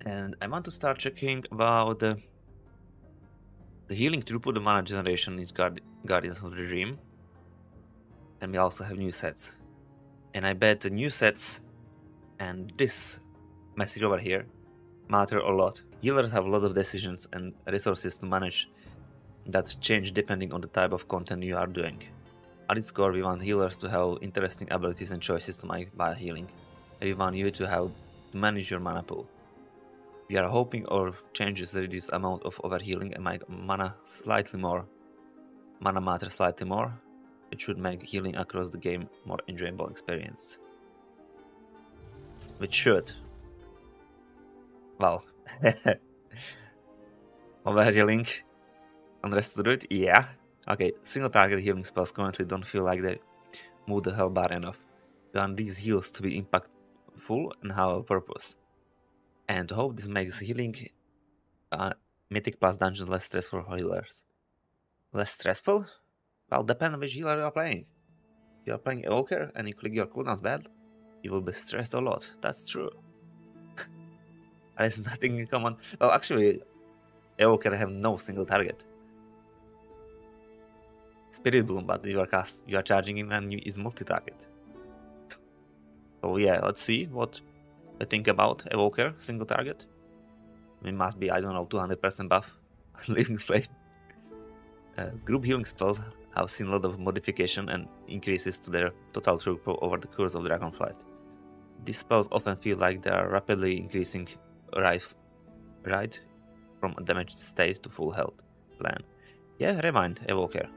And I want to start checking about the healing throughput, the mana generation is Guardians of the Dream. And we also have new sets. And I bet the new sets and this message over here matter a lot. Healers have a lot of decisions and resources to manage that change depending on the type of content you are doing. At its core, we want healers to have interesting abilities and choices to make by healing. And we want you to have to manage your mana pool. We are hoping our changes reduce amount of overhealing and make mana matter slightly more. It should make healing across the game more enjoyable experience. Which should. Well, overhealing on the rest of the Druid? Yeah. Okay, single target healing spells currently don't feel like they move the hell bar enough. We want these heals to be impactful and have a purpose. And to hope this makes healing Mythic plus Dungeon less stressful for healers. Less stressful? Well, depends on which healer you are playing. If you are playing Evoker and you click your cooldowns bad, you will be stressed a lot. That's true. There's nothing in common. Well, actually, Evoker have no single target. Spirit Bloom, but you are charging in and is multi-target. So yeah, let's see what I think about Evoker single target. It must be, I don't know, 200% buff. Living Flame. Group healing spells have seen a lot of modification and increases to their total throughput over the course of Dragonflight. These spells often feel like they are rapidly increasing right from a damaged state to full health plan. Yeah, remind Evoker.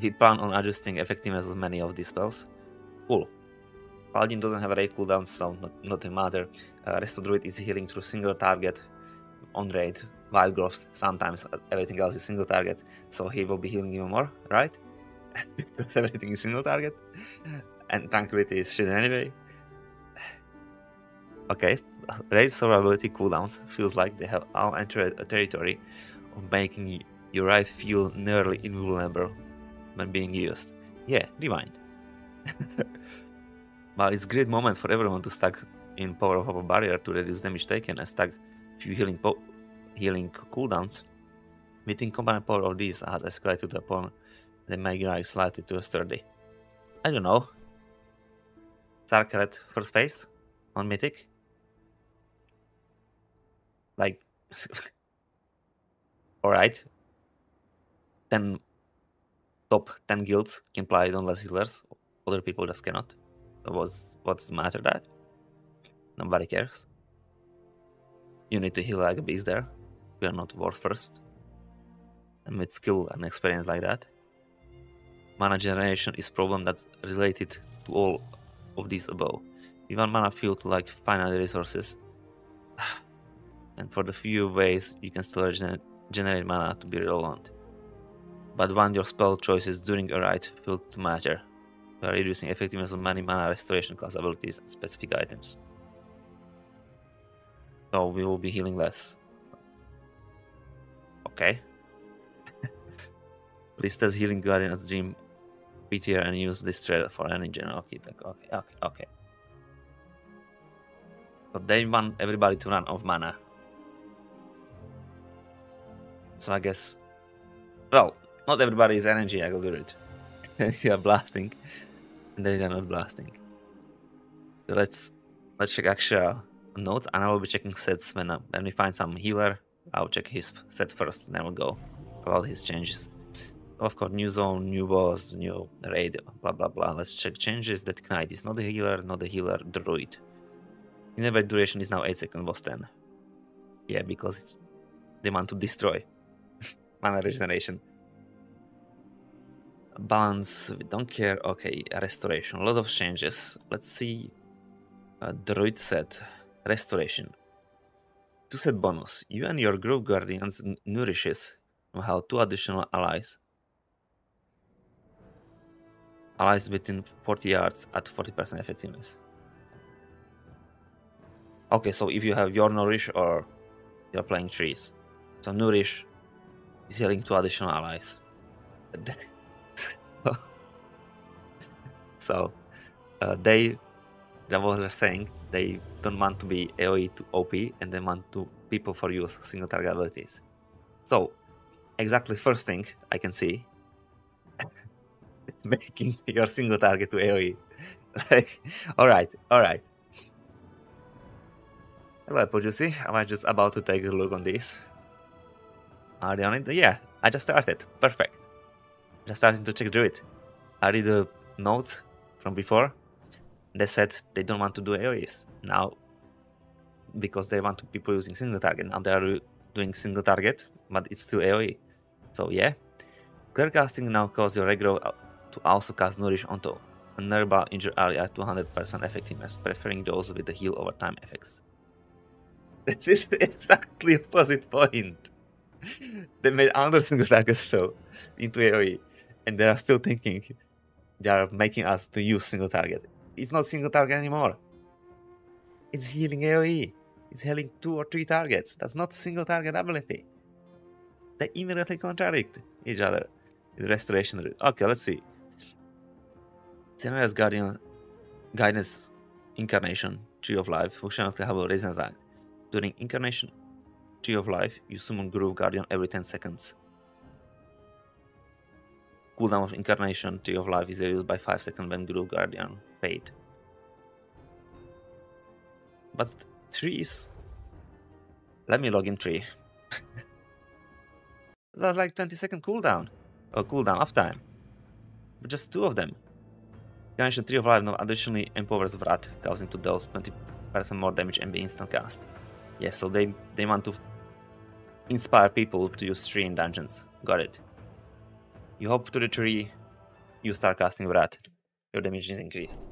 We plan on adjusting effectiveness of many of these spells. Cool. Paladin doesn't have a raid cooldown, so nothing matter. Resto Druid is healing through single target on raid. Wild Growth, sometimes everything else is single target, so he will be healing even more, right? Because everything is single target. And Tranquility is shit anyway. Okay, raid survivability cooldowns feels like they have all entered a territory of making your right feel nearly invulnerable when being used. Yeah, rewind. But it's a great moment for everyone to stack in Power of a Barrier to reduce damage taken and stack few healing cooldowns. Meeting combined power of these has escalated to a point that make your eyes slightly too sturdy. I don't know. Sarkaret first phase on Mythic? Like, alright. 10 top 10 guilds can play it on less healers. Other people just cannot. What's the matter that? Nobody cares. You need to heal like a beast there. We are not war first. And with skill and experience like that. Mana generation is a problem that's related to all of these above. We want mana feel to like finite resources. And for the few ways you can still generate mana to be relevant. But want your spell choices during a raid feel to matter. We are reducing effectiveness of many mana restoration class abilities and specific items. So we will be healing less. Okay. Please test Healing Guardian of the Dream PTR and use this thread for any general feedback. Okay. So they want everybody to run off mana. So I guess, well, not everybody is energy aggregate. You are blasting, and they are not blasting. So let's check actual notes, and I will be checking sets when we find some healer. I'll check his set first, then we'll go about his changes. Of course, new zone, new boss, new raid, blah blah blah. Let's check changes. That Knight is not a healer, Druid. Innervate duration is now 8 seconds, boss 10. Yeah, because they want to destroy. Mana regeneration. Balance, we don't care. Okay, restoration. A lot of changes. Let's see. Druid set. Restoration. 2 set bonus. You and your group guardians nourishes will have 2 additional allies. Allies within 40 yards at 40% effectiveness. Okay, so if you have your nourish or you're playing trees. So nourish is healing 2 additional allies. So they that was saying they don't want to be AoE to OP, and they want to people for use single target abilities. So exactly first thing I can see, making your single target to AoE. Like, all right. Well, Pujusi, am I just about to take a look on this? Are they on it? Yeah, I just started. Perfect. Just starting to check Druid. I read the notes from before. They said they don't want to do AoEs now because they want people using single target. Now they are doing single target, but it's still AoE. So yeah. Clear casting now causes your regrow to also cast Nourish onto a nearby injured area at 200% effectiveness, preferring those with the heal over time effects. This is exactly opposite point. They made another single target spell into AoE, and they are still thinking they are making us to use single target. It's not single target anymore. It's healing AoE. It's healing 2 or 3 targets. That's not single target ability. They immediately contradict each other. Restoration. Okay, let's see. Scenarios Guidance Incarnation, Tree of Life, functionality have a reason design. During Incarnation Tree of Life, you summon Groove Guardian every 10 seconds. Cooldown of Incarnation Tree of Life is reduced by 5 seconds when Groove Guardian fade. But trees. Let me log in tree. That's like 20-second cooldown. Or cooldown uptime. But just 2 of them. Incarnation Tree of Life now additionally empowers Wrath, causing to deal 20% more damage and be instant cast. Yeah, so they want to inspire people to use tree in dungeons. Got it. You hop to the tree, you start casting Wrath. Your damage is increased.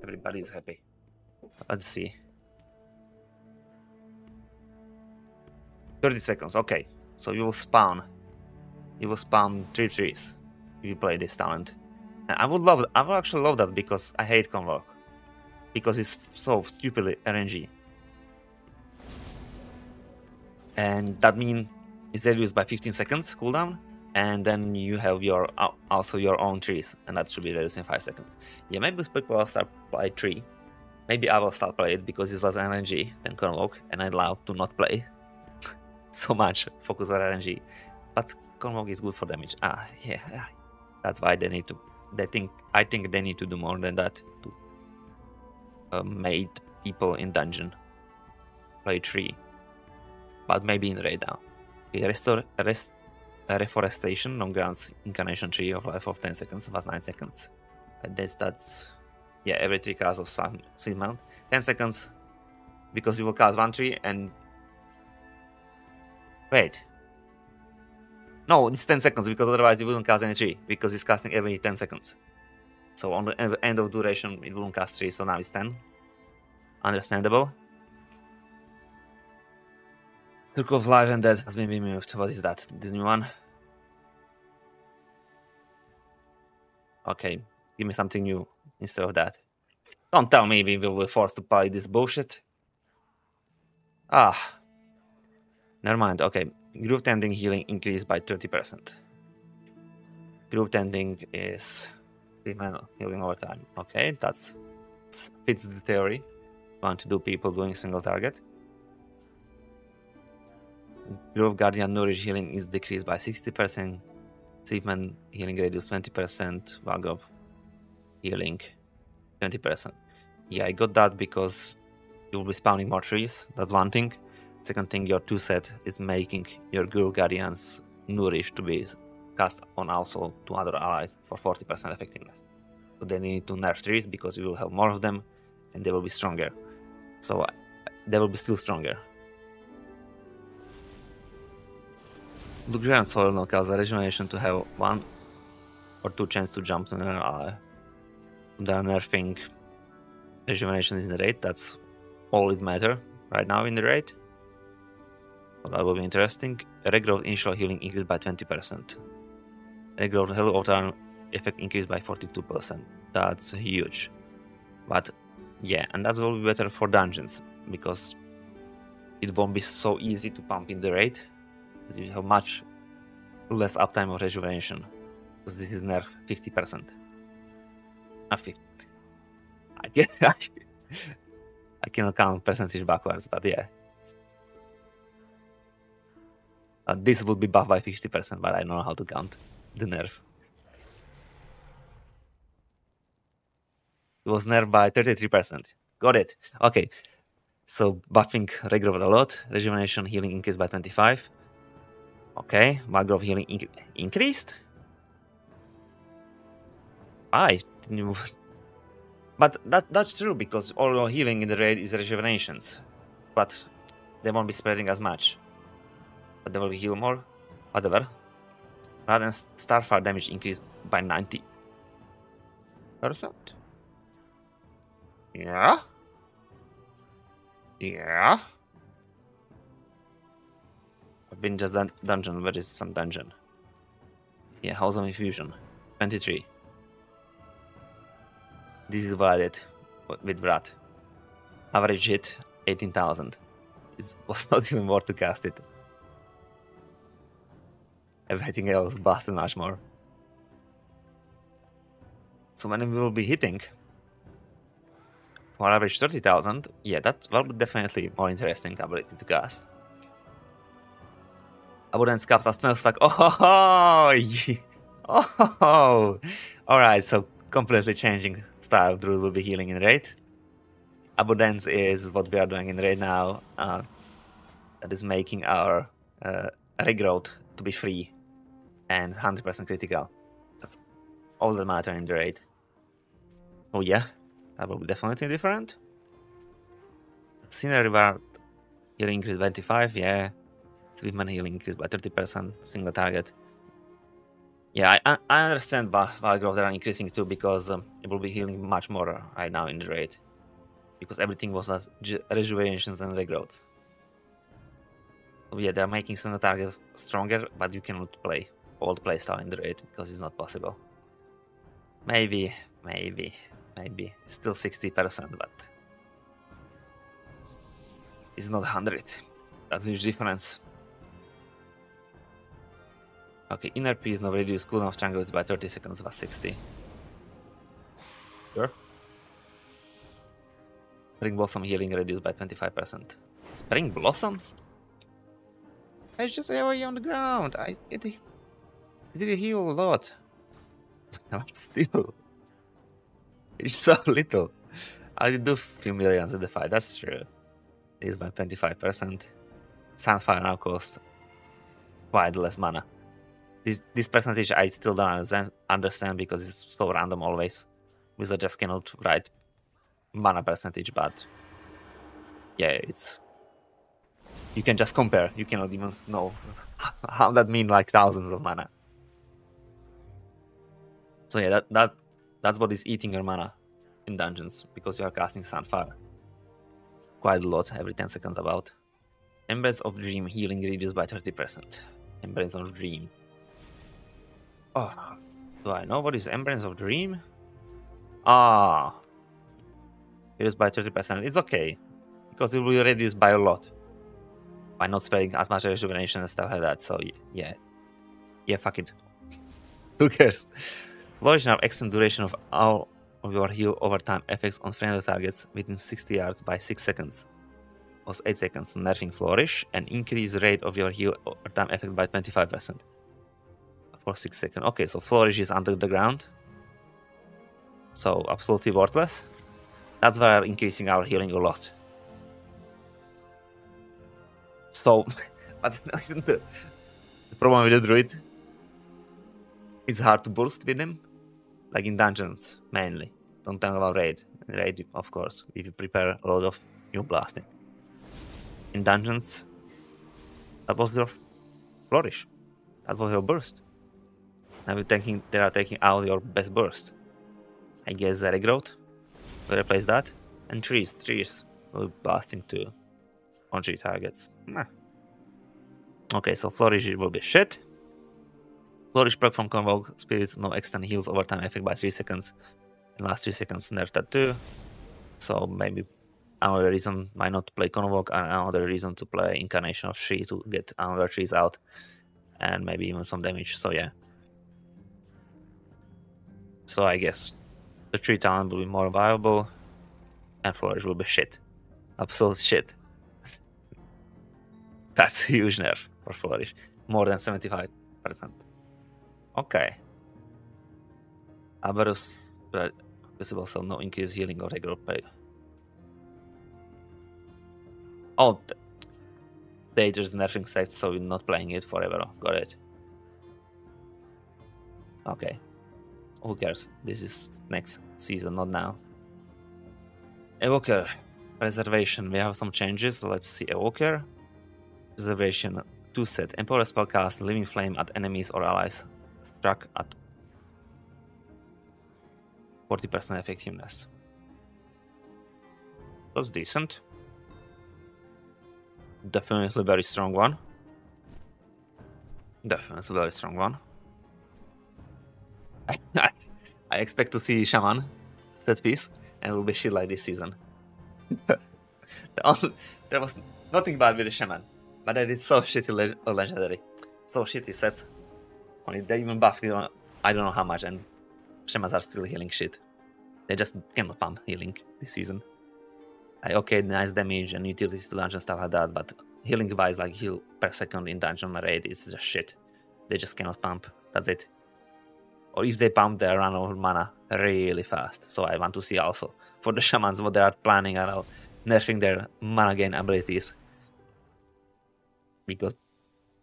Everybody is happy. Let's see. 30 seconds, okay. So you will spawn 3 trees if you play this talent. And I would actually love that because I hate Convoke. Because it's so stupidly RNG. And that means it's reduced by 15 seconds cooldown, and then you have your also your own trees, and that should be reduced in 5 seconds. Yeah, maybe people will start play tree. Maybe I will start play it because it's less RNG than Convoke, and I love to not play so much focus on RNG. But Convoke is good for damage. Yeah. That's why they need to. I think they need to do more than that to make people in dungeon play tree. But maybe in raid now. Okay, reforestation now grants Incarnation Tree of Life of 10 seconds, was 9 seconds. I guess that's, yeah, every 3 casts of Sweet Mount. 10 seconds because you will cast 1 tree and... Wait. No, it's 10 seconds because otherwise you wouldn't cast any tree because it's casting every 10 seconds. So on the end of duration it wouldn't cast 3, so now it's 10. Understandable. Circle of Life and Death has been removed. What is that? This new one? Okay, give me something new instead of that. Don't tell me we will be forced to buy this bullshit. Never mind. Okay, Groove Tending healing increased by 30%. Groove Tending is healing over time. Okay, that fits the theory. Want to do people doing single target. Groove Guardian Nourish healing is decreased by 60%. Sleepman healing reduced 20%. Wagov healing 20%. Yeah, I got that because you will be spawning more trees. That's one thing. Second thing, your 2 set is making your Groove Guardians Nourish to be cast on also to other allies for 40% effectiveness. So they need to nerf trees because you will have more of them and they will be stronger. So they will be still stronger. Luxuriant Soil now causes a regeneration to have 1 or 2 chance to jump to another ally. They are nerfing regeneration in the raid. That's all it matters right now in the raid. So that will be interesting. Regrowth initial healing increased by 20%. Regrowth Hello Time effect increased by 42%. That's huge. But yeah, and that will be better for dungeons because it won't be so easy to pump in the raid. You have much less uptime of rejuvenation because this is nerf 50%. 50. I guess I cannot count percentage backwards, but yeah. This would be buffed by 50%, but I don't know how to count the nerf. It was nerfed by 33%. Got it. Okay. So buffing regrowth a lot. Rejuvenation healing increased by 25. Okay. Wild growth healing increased. I didn't even... But that's true, because all your healing in the raid is rejuvenations. But they won't be spreading as much. But they will heal more. Whatever. Rather than Starfire damage increased by 90%. Yeah. Yeah. I've been just dungeon. Where is some dungeon? Yeah, House of Infusion. 23. This is valid with Brat. Average hit 18,000. It was not even worth to cast it. Everything else busted much more. So when we will be hitting for average 30,000, yeah, that will be definitely more interesting ability to cast. Abundance caps as 12 stack. Oh, yeah. Oh, alright, so completely changing style. Druid will be healing in raid. Abundance is what we are doing in raid now. That is making our regrowth to be free and 100% critical. That's all that matter in the raid. Oh yeah, that will be definitely different. Sinner reward healing increased by 25, yeah. Swiftman healing increased by 30%, single target. Yeah, I understand why growth are increasing too, because it will be healing much more right now in the raid. Because everything was as rejuvenations and regrowths. So yeah, they're making single target stronger, but you cannot play old playstyle in the raid because it's not possible. Maybe. It's still 60%, but it's not 100. That's a huge difference. Okay, inner peace now reduce cooldown of tranquility by 30 seconds by 60. Sure. Spring Blossom healing reduced by 25%. Spring Blossoms? I just away on the ground. It did heal a lot. But still. It's so little. I did do a few millions in the fight, that's true. It is by 25%. Sunfire now costs quite less mana. This percentage I still don't understand because it's so random always. Wizard just cannot write mana percentage, but yeah, it's... You can just compare. You cannot even know how that mean like thousands of mana. So yeah, that's what is eating your mana in dungeons, because you are casting Sunfire quite a lot every 10 seconds about. Embrace of Dream healing reduced by 30%. Embrace of Dream. Oh, do I know what is Embrace of Dream? Ah, reduced by 30%. It's okay, because it will reduce by a lot by not spending as much rejuvenation and stuff like that. So yeah, fuck it. Who cares? Flourish now extend duration of all of your heal over time effects on friendly targets within 60 yards by 6 seconds. Was 8 seconds. Nerfing Flourish and increase rate of your heal over time effect by 25% for 6 seconds. Okay, so Flourish is under the ground, so absolutely worthless. That's why we're increasing our healing a lot. So, but isn't the problem with the Druid? It's hard to burst with him, like in dungeons mainly. Don't talk about raid. Raid, of course, if you prepare a lot of new blasting. In dungeons, that was your Flourish. That was your burst. Now they are taking out your best burst. I guess the regrowth will replace that. And trees will be blasting too on 3 targets. Nah. Okay, so Flourish will be shit. Flourish perk from Convoke Spirits no extend heals over time effect by 3 seconds. In last 3 seconds nerf that too. So maybe another reason why not to play Convoke, and another reason to play Incarnation of Tree to get another trees out. And maybe even some damage, so yeah. So I guess the tree talent will be more viable. And Flourish will be shit. Absolute shit. That's a huge nerf for Flourish. More than 75%. Okay. Aberus visible, so no increased healing or regular play. Oh, they just nerfing set, so you're not playing it forever. Got it. Okay. Who cares? This is next season, not now. Evoker. Preservation. We have some changes. Let's see. Evoker. Preservation. 2 set. Empower spellcast Living Flame at enemies or allies struck at 40% effectiveness. That's decent. Definitely very strong one. Definitely very strong one. I expect to see Shaman set piece, and it will be shit like this season. There was nothing bad with the Shaman, but that is so shitty legendary. So shitty sets. Only they even buffed it on I don't know how much, and Shamans are still healing shit. They just cannot pump healing this season. Like, okay, nice damage and utilities to dungeon stuff like that, but healing wise, like heal per second in dungeon raid is just shit. They just cannot pump. That's it. Or if they pump, they run out of mana really fast. So I want to see also for the Shamans what they are planning about nerfing their mana gain abilities. Because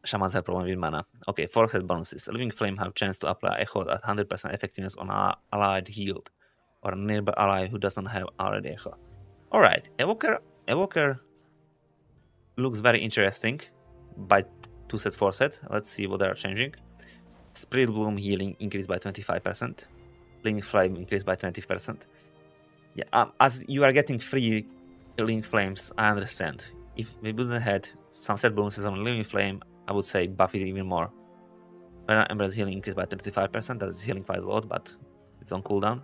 Shamans have problem with mana. Okay, 4 set bonuses. Living Flame have chance to apply Echo at 100% effectiveness on an allied healed or a nearby ally who doesn't have already Echo. Alright, Evoker looks very interesting by 2 set, 4 set. Let's see what they are changing. Spirit Bloom healing increased by 25%. Living Flame increased by 20%. Yeah, as you are getting free Living Flames, I understand. If we wouldn't have some set bonuses on Living Flame, I would say buff it even more. Embrace healing increased by 35%. That is healing quite a lot, but it's on cooldown.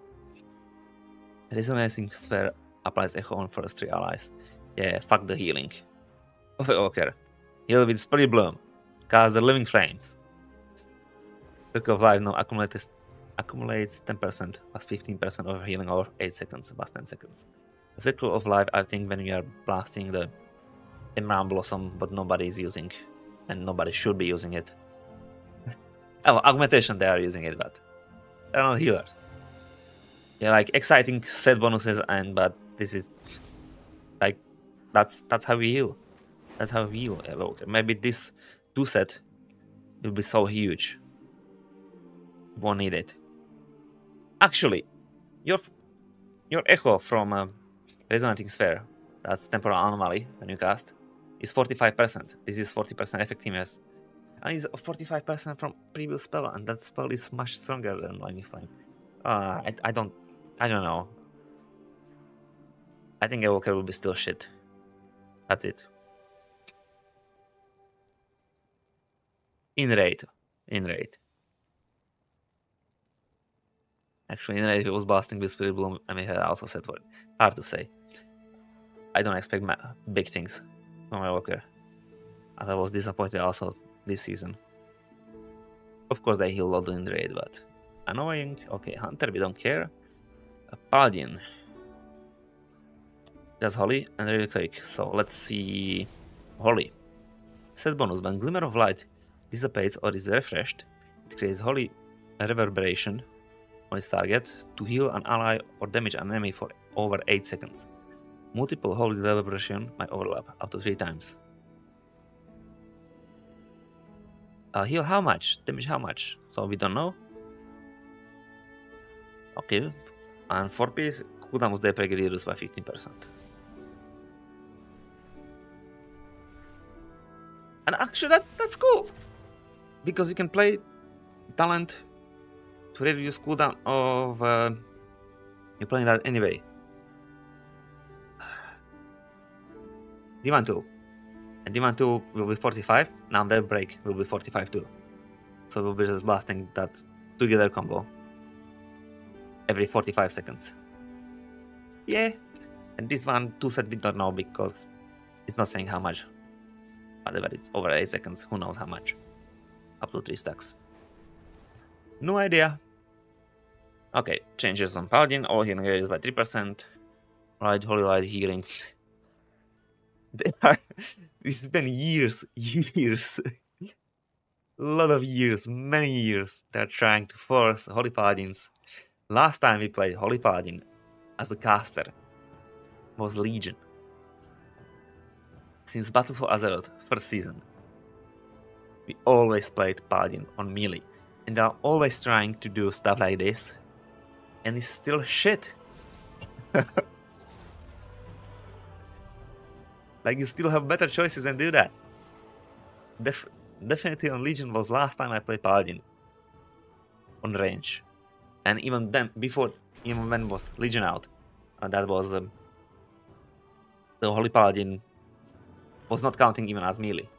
Resonating Sphere applies Echo on first 3 allies. Yeah, fuck the healing. Okay. Heal with Spirit Bloom. Cast the Living Flames. Circle of Life now accumulates 10% plus 15% of healing over 8 seconds plus 10 seconds. The Circle of Life, I think, when you are blasting the Emerald Blossom, but nobody is using, and nobody should be using it. Oh, augmentation, they are using it, but they're not healers. Yeah, like exciting set bonuses, but this is like that's how we heal. That's how we heal. Evoker. Maybe this 2 set will be so huge. Won't need it. Actually, your Echo from Resonating Sphere, that's temporal anomaly when you cast, is 45%. This is 40% effectiveness. And it's 45% from previous spell, and that spell is much stronger than Lightning Flame. I don't know. I think Evoker will be still shit. That's it. In raid. Actually, in raid, he was busting with Spirit Bloom, and we had also set for it. Hard to say. I don't expect big things from Evoker. As I was disappointed also this season. Of course, they heal a lot in raid, but annoying. Okay, Hunter, we don't care. A Paladin. Just Holy and really quick. So let's see. Holy. Set bonus: when Glimmer of Light dissipates or is refreshed, it creates Holy Reverberation on its target to heal an ally or damage an enemy for over 8 seconds. Multiple Holy Reverberation might overlap up to 3 times. Heal how much? Damage how much? So we don't know. Okay. And 4 piece cooldown was reduced by 15%. And actually that's cool. Because you can play talent to reduce cooldown of you're playing that anyway. Demand 2. And Demand 2 will be 45. Now that break will be 45 too. So we'll be just blasting that together combo every 45 seconds. Yeah. And this one 2 set we don't know because it's not saying how much. Whatever, it's over 8 seconds, who knows how much. Up to 3 stacks. No idea. Okay, changes on Paladin, all healing raised by 3%. Right, Holy Light healing. It's been years, years. A lot of years, many years, they're trying to force Holy Paladins. Last time we played Holy Paladin as a caster was Legion. Since Battle for Azeroth, first season, we always played Paladin on melee. And they're always trying to do stuff like this. And it's still shit. Like, you still have better choices than do that. Definitely on Legion was last time I played Paladin. On range. And even then, before, even when was Legion out, that was the Holy Paladin was not counting even as melee.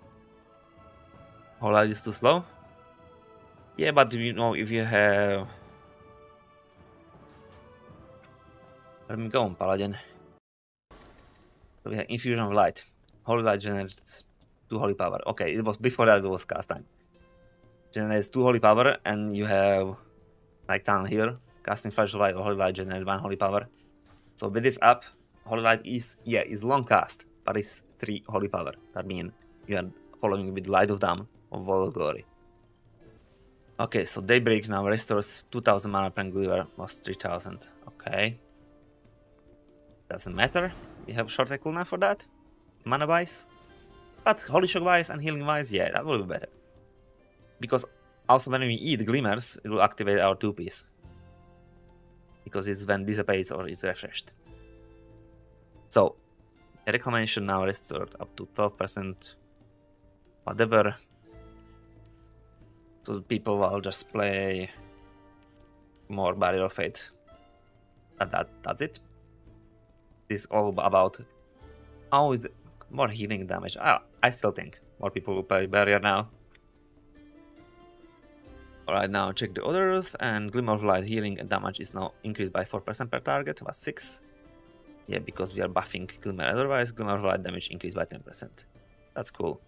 Holy Light is too slow? Yeah, but you know, if you have... Let me go on Paladin. So we have Infusion of Light. Holy Light generates 2 Holy Power. Okay, it was before that it was cast time. Generates 2 Holy Power, and you have like down here, casting Flash of Light or Holy Light generates 1 Holy Power. So with this up, Holy Light is long cast, but it's 3 Holy Power. That means you are following with Light of Dawn or Wall of Glory. Okay, so Daybreak now restores 2000 mana per Glimmer, was 3000. Okay. Doesn't matter. We have shorter cooldown for that. Mana wise. But Holy Shock wise and healing wise, yeah, that will be better. Because also when we eat glimmers, it will activate our 2-piece. Because it's when dissipates or is refreshed. So, reclamation now restored up to 12%. Whatever. So people will just play more Barrier of Fate. That's it. This is all about how is more healing damage. I still think more people will play Barrier now. Alright, now check the others, and Glimmer of Light healing and damage is now increased by 4% per target, was 6. Yeah, because we are buffing Glimmer, otherwise Glimmer of Light damage increased by 10%. That's cool.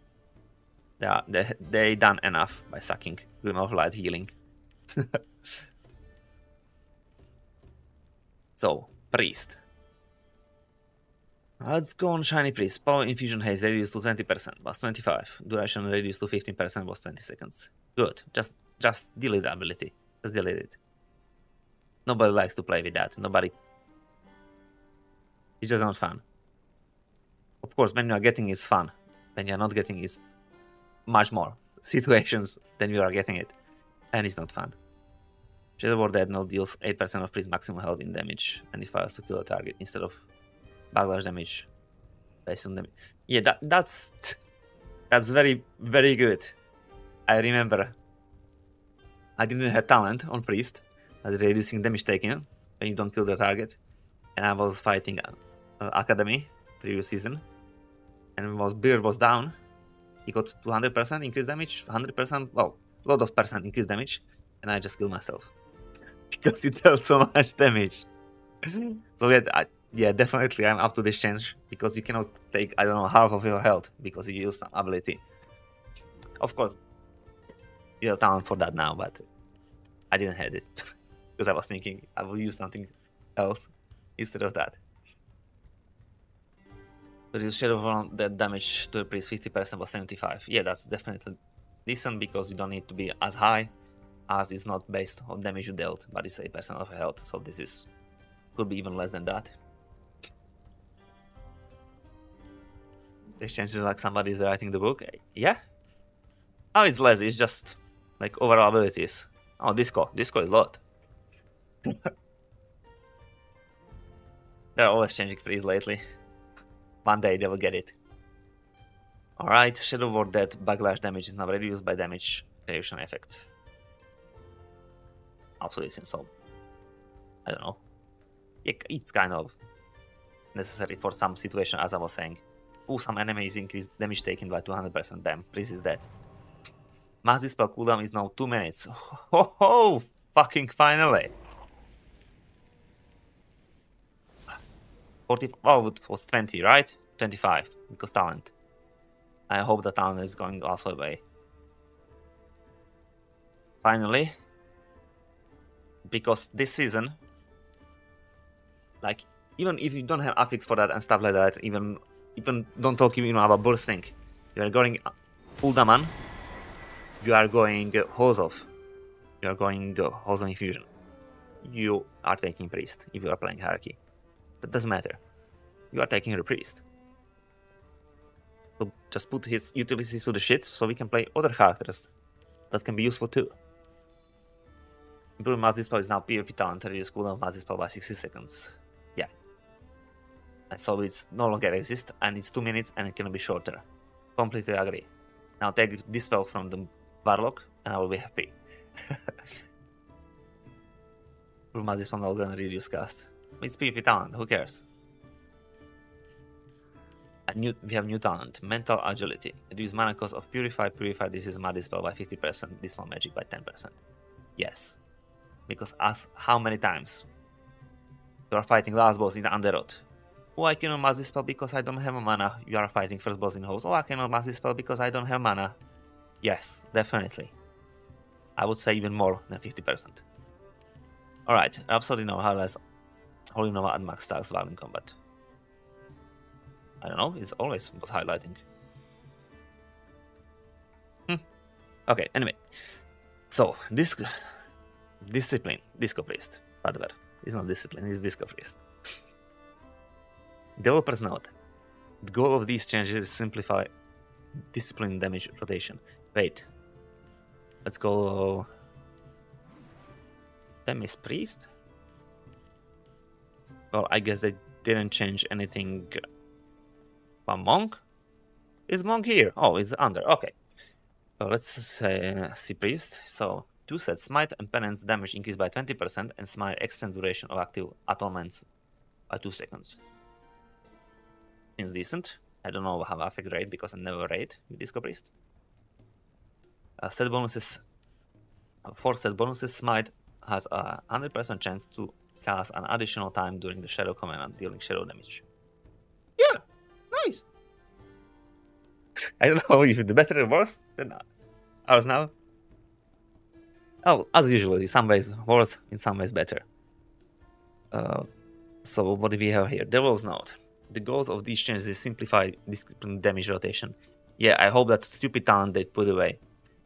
They done enough by sucking Glimmer of Light healing. So, Priest. Let's go on Shiny Priest. Power Infusion Haze reduced to 20%, was 25. Duration reduced to 15%, was 20 seconds. Good. Just delete the ability. Just delete it. Nobody likes to play with that. Nobody. It's just not fun. Of course, when you are getting it's fun. When you are not getting it's much more situations than you are getting it. And it's not fun. Shadow Ward Dead now deals 8% of Priest maximum health in damage and it fires to kill a target instead of backlash damage based on damage. Yeah, that's very, very good. I remember I didn't have talent on Priest, reducing damage taken when you don't kill the target. And I was fighting Academy previous season. And Beard was down. He got 200% increased damage, 100%, well, a lot of percent increased damage. And I just killed myself. Because it dealt so much damage. So yeah, definitely I'm up to this change. Because you cannot take, I don't know, half of your health. Because you use some ability. Of course, you have talent for that now, but I didn't have it. Because I was thinking I will use something else instead of that. Reduce Shadow Ward Dead damage to the priest 50% was 75. Yeah, that's definitely decent because you don't need to be as high as it's not based on damage you dealt, but it's 8% of health, so this is could be even less than that. This changes like somebody's writing the book. Yeah? Oh, it's less, it's just like overall abilities. Oh, Disco is a lot. They're always changing freeze lately. One day they will get it. Alright, Shadow Ward Dead backlash damage is now reduced by damage reduction effect. Also this in so I don't know. It's kind of necessary for some situation, as I was saying. Ooh, some enemies increase damage taken by 200%. Bam, Priest is dead. Mass Dispel cooldown is now 2 minutes. Oh, fucking finally! 40, oh, it was 20, right? 25, because talent. I hope the talent is going also away. Finally. Because this season, like, even if you don't have affix for that and stuff like that, even don't talk about bursting. You are going Uldaman, you are going Hose Off, you are going Hose of Infusion. You are taking Priest if you are playing Hierarchy. That doesn't matter. You are taking the Priest. So just put his utilities to the shit so we can play other characters that can be useful too. Improved Mass Dispel is now PvP talent, reduce cooldown of Mass Dispel by 60 seconds. Yeah. And so it's no longer exist, and it's 2 minutes and it can be shorter. Completely agree. Now take Dispel from the Warlock and I will be happy. Improved Mass Dispel now gonna reduce cast. It's PvP talent, who cares? And we have new talent, Mental Agility. Reduce mana cost of Purify. This is Mass Dispel by 50%, Dispel Magic by 10%. Yes. Because how many times you are fighting last boss in the Underworld? Oh, I cannot Mass Dispel because I don't have mana. You are fighting first boss in Host. Oh, I cannot Mass Dispel because I don't have mana. Yes, definitely. I would say even more than 50%. Alright, Rhapsody Nova highlights Holy Nova at max stacks while in combat. I don't know, it's always was highlighting. Okay, anyway. So, Discipline, Disco Priest. Whatever. It's not Discipline, it's Disco Priest. Developer's note. The goal of these changes is simplify discipline damage rotation. Wait. Let's go. Damage Priest? Well, I guess they didn't change anything. Monk? Is Monk here? Oh, it's under. Okay. So let's say see Priest. So 2 sets Smite and Penance damage increased by 20% and Smite extend duration of active atonements by 2 seconds. Seems decent. I don't know how affect rate because I never raid with Disco Priest. Set bonuses. 4 set bonuses. Smite has a 100% chance to cast an additional time during the Shadow Command, dealing shadow damage. Yeah, nice. I don't know if it's better or worse than ours now. Oh, as usual, in some ways worse, in some ways better. So what do we have here? Devil's Note. The goals of these changes is simplify discipline damage rotation. Yeah, I hope that stupid talent they put away.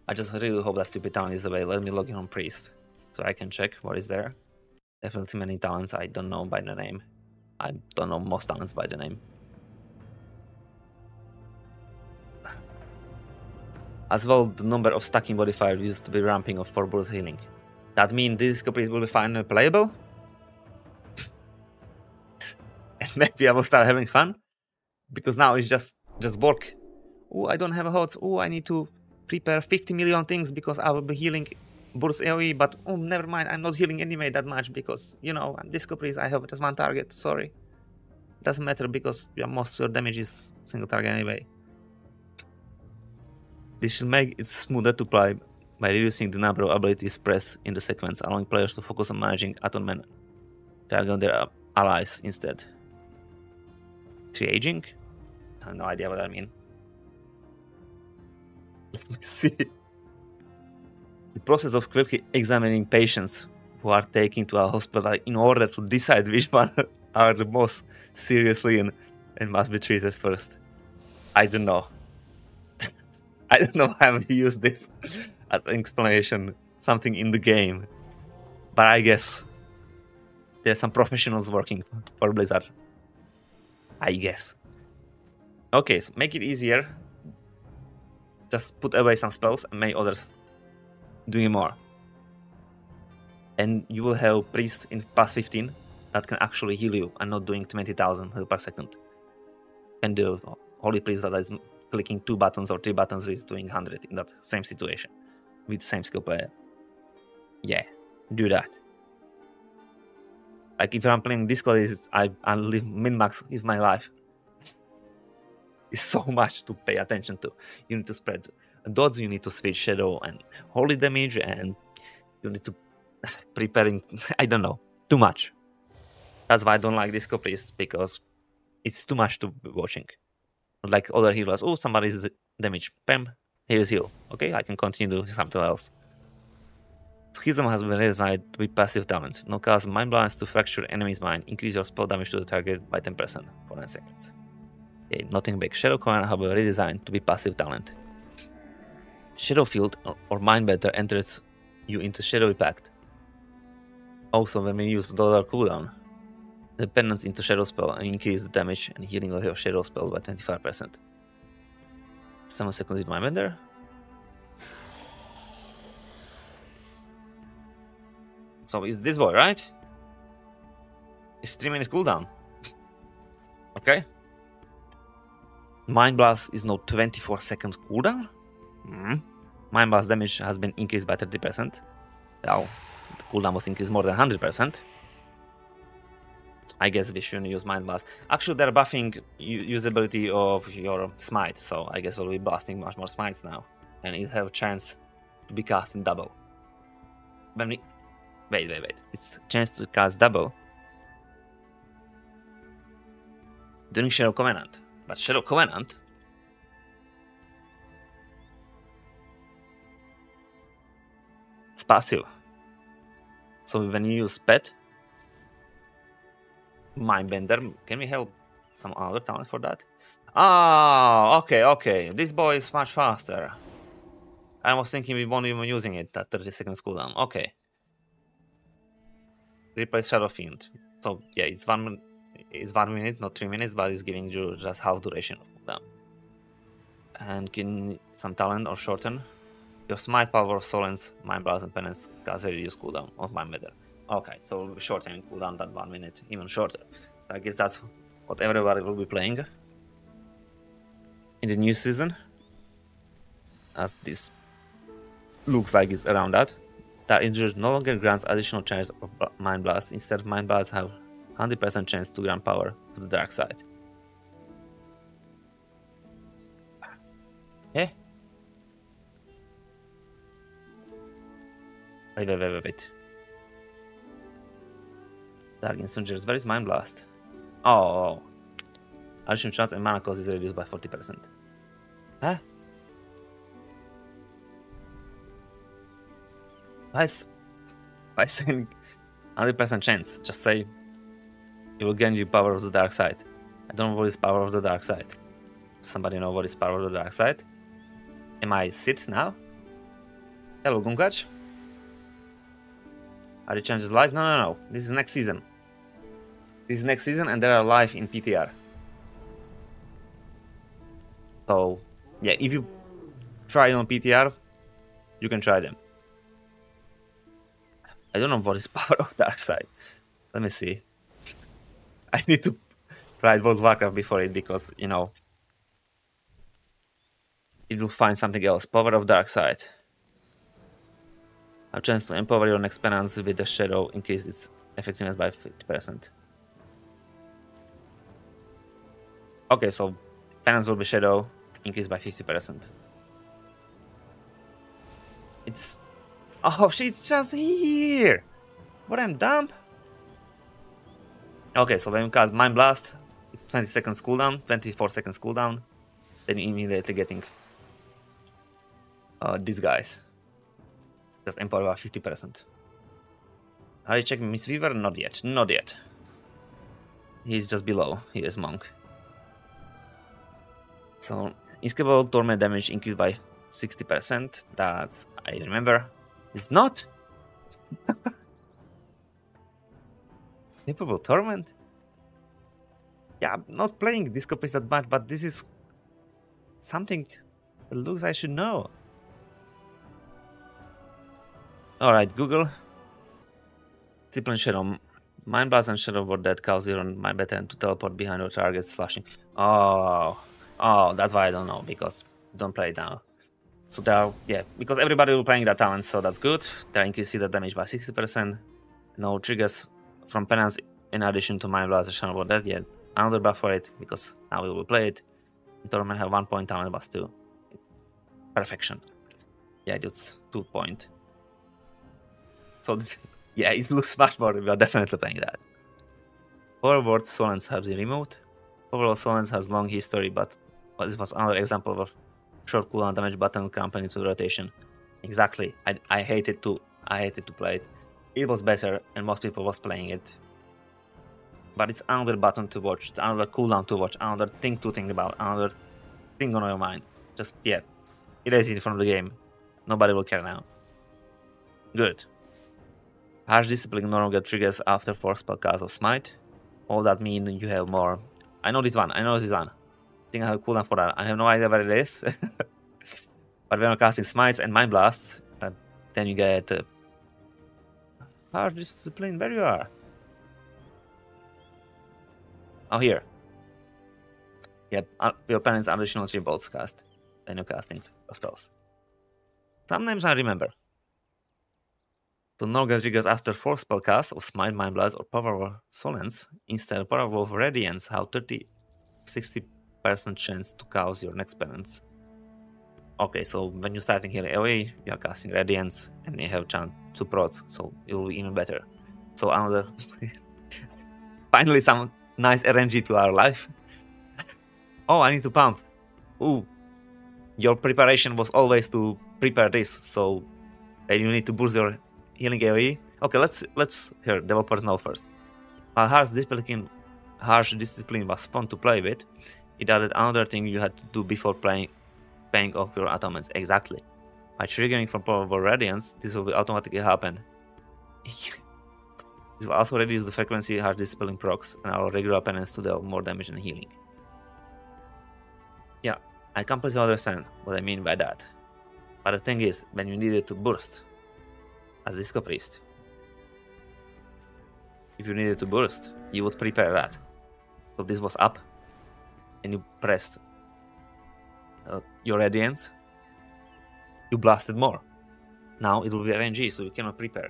I just really hope that stupid talent is away. Let me log in on Priest so I can check what is there. Definitely many talents I don't know by the name. I don't know most talents by the name. As well, the number of stacking modifier used to be ramping up for burst healing. That means this Disco Priest will be finally playable? And maybe I will start having fun? Because now it's just work. Oh, I don't have a HOTS. Oh, I need to prepare 50 million things because I will be healing burst AoE, but oh, never mind, I'm not healing anyway that much because, you know, I'm Disco Priest, I have just one target, sorry. Doesn't matter because most of your damage is single target anyway. This should make it smoother to play by reducing the number of abilities pressed in the sequence, allowing players to focus on managing atonement, targeting their allies instead. Triaging? I have no idea what I mean. Let me see. The process of quickly examining patients who are taken to a hospital in order to decide which one are the most seriously and must be treated first. I don't know. I don't know how to use this as an explanation, something in the game. But I guess there's some professionals working for Blizzard. I guess. Okay, so make it easier. Just put away some spells and make others doing more. And you will have Priest in plus 15 that can actually heal you and not doing 20,000 heal per second. And the Holy Priest that is clicking 2 buttons or 3 buttons is doing 100 in that same situation with same skill player. Yeah, do that. Like if I'm playing Discord, I live min-max with my life. It's so much to pay attention to. You need to spread dodge, you need to switch shadow and holy damage, and you need to preparing, I don't know, too much. That's why I don't like Disco Priest, because it's too much to be watching. Like other healers, oh, somebody's damage, bam, here's heal. Okay, I can continue doing something else. Schism has been redesigned to be passive talent. Now cast Mind Blast to fracture enemy's mind. Increase your spell damage to the target by 10% for 9 seconds. Okay, nothing big. Shadow Command have been redesigned to be passive talent. Shadow Field or Mind Bender enters you into Shadowy Pact. Also, when we use dollar cooldown, the penance into Shadow Spell and increase the damage and healing of your Shadow Spell by 25%. 7 seconds with Mind Bender. So it's this boy, right? It's 3 minutes cooldown. Okay. Mind Blast is now 24 seconds cooldown. Mind Blast damage has been increased by 30%. Now, the cooldown was increased more than 100%. I guess we shouldn't use Mind Blast. Actually, they're buffing usability of your smite, so I guess we'll be blasting much more smites now. And it have a chance to be cast in double. When we... Wait. It's a chance to cast double during Shadow Covenant. But Shadow Covenant it's passive. So when you use Pet, Mindbender, can we help some other talent for that? Ah, okay. This boy is much faster. I was thinking we won't even using it at 30 seconds cooldown. Okay. Replace Shadow Fiend. So yeah, it's 1 minute, not 3 minutes, but it's giving you just half duration of cooldown. And can some talent or shorten your smite, power, solence, mind blast, and penance cast a reduced cooldown of Mind Bender. Okay, so shortening cooldown than 1 minute, even shorter. I guess that's what everybody will be playing in the new season, as this looks like it's around that. That injury no longer grants additional chance of Mind Blast. Instead, Mind Blasts have 100% chance to grant power to the dark side. Yeah. Wait. Dark Insurgers, where is Mind Blast? Oh. Additional chance and mana cost is reduced by 40%. Huh? Why saying 100% chance? Just say it will gain you power of the dark side. I don't know what is power of the dark side. Does somebody know what is power of the dark side? Am I sit now? Hello, Gunkach. Are the changes live? No. This is next season. This is next season and they are live in PTR. So, yeah, if you try on PTR, you can try them. I don't know what is power of dark side. Let me see. I need to try World of Warcraft before it because, you know, it will find something else. Power of dark side. A chance to empower your next penance with the shadow, increase its effectiveness by 50%. Okay, so penance will be shadow, increased by 50%. It's... Oh, she's just here! What, I'm dumb? Okay, so when you cast Mind Blast, it's 20 seconds cooldown, 24 seconds cooldown. Then you're immediately getting these guys. Just empower by 50%. Are you checking Mistweaver? Not yet. He's just below. He is Monk. So, Inscrutable Torment damage increased by 60%. That's, I remember. It's not? Capable Torment? Yeah, I'm not playing this copy that much, but this is something that looks I should know. Alright, Google. Discipline Shadow. Mind Blast and Shadow Word that cause your Mind Veteran to teleport behind your target, slashing. Oh, that's why I don't know, because don't play it now. So they are, yeah, because everybody will playing that talent, so that's good. They're increasing the damage by 60%. No triggers from penance in addition to Mind Blast and Shadow Word that yet. Another buff for it, because now we will play it. Torment have 1 point, talent was 2. Perfection. Yeah, it's 2 point. So this, yeah, it looks much more. We are definitely playing that. Overall, Solence has been removed. Overall, Solence has long history, but this was another example of short cooldown damage button company to rotation. Exactly. I hated to I hated to play it. It was better and most people was playing it. But it's another button to watch, it's another cooldown to watch, another thing to think about, another thing on your mind. Just, yeah, erase it from the game. Nobody will care now. Good. Harsh Discipline no longer triggers after 4 spellcasts of Smite. All that mean you have more. I know this one, I think I have a cooldown for that. I have no idea where it is. But when you're casting Smites and Mind Blasts, then you get Harsh Discipline, where you are. Oh, here. Yep, your opponent's additional 3 bolts cast when you're casting spells. Sometimes I remember. So no longer triggers after 4 spellcasts of Smite, Mind Blast, or Power Solence. Instead, Power of Radiance have 60% chance to cause your next penance. Okay, so when you're starting healing AoE, you are casting Radiance, and you have chance to prot, so it will be even better. So another... Finally some nice RNG to our life. Oh, I need to pump. Ooh. Your preparation was always to prepare this, so you need to boost your healing AoE. Okay, let's hear developers know first. While Harsh Discipline was fun to play with, it added another thing you had to do before paying off your atonements. Exactly. By triggering from Power of Radiance, this will automatically happen. This will also reduce the frequency Harsh Discipline procs and allow regular opponents to deal more damage and healing. Yeah, I completely understand what I mean by that. But the thing is, when you needed to burst as Disco Priest, if you needed to burst, you would prepare that. So this was up, and you pressed your Radiance, you blasted more. Now it will be RNG, so you cannot prepare.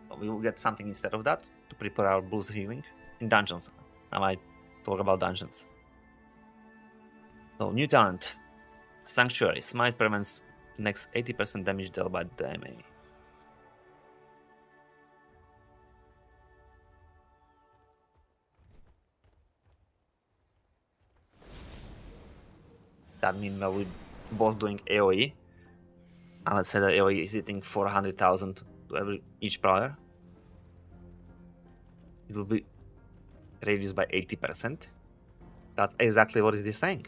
So we will get something instead of that to prepare our boost healing in dungeons. Now I talk about dungeons. So, new talent. Sanctuary. Smite prevents next 80% damage dealt by the enemy. That means that we both doing AoE. And let's say that AoE is hitting 400,000 to each player. It will be reduced by 80%. That's exactly what it is saying.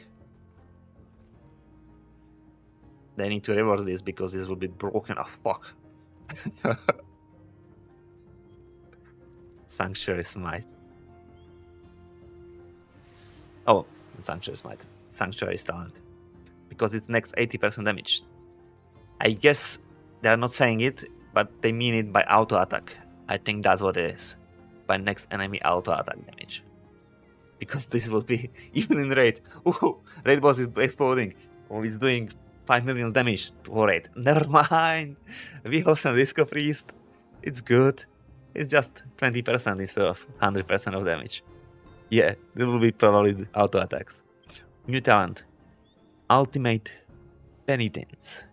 They need to reward this because this will be broken as fuck. Sanctuary Smite. Oh, Sanctuary Smite. Sanctuary talent. Because it next 80% damage. I guess they are not saying it, but they mean it by auto attack. I think that's what it is. By next enemy auto attack damage. Because this will be even in raid. Ooh, raid boss is exploding. Oh, it's doing 5 million damage to raid. Never mind. We have some Disco Priest. It's good. It's just 20% instead of 100% of damage. Yeah, there will be probably auto attacks. New talent. Ultimate Penitence.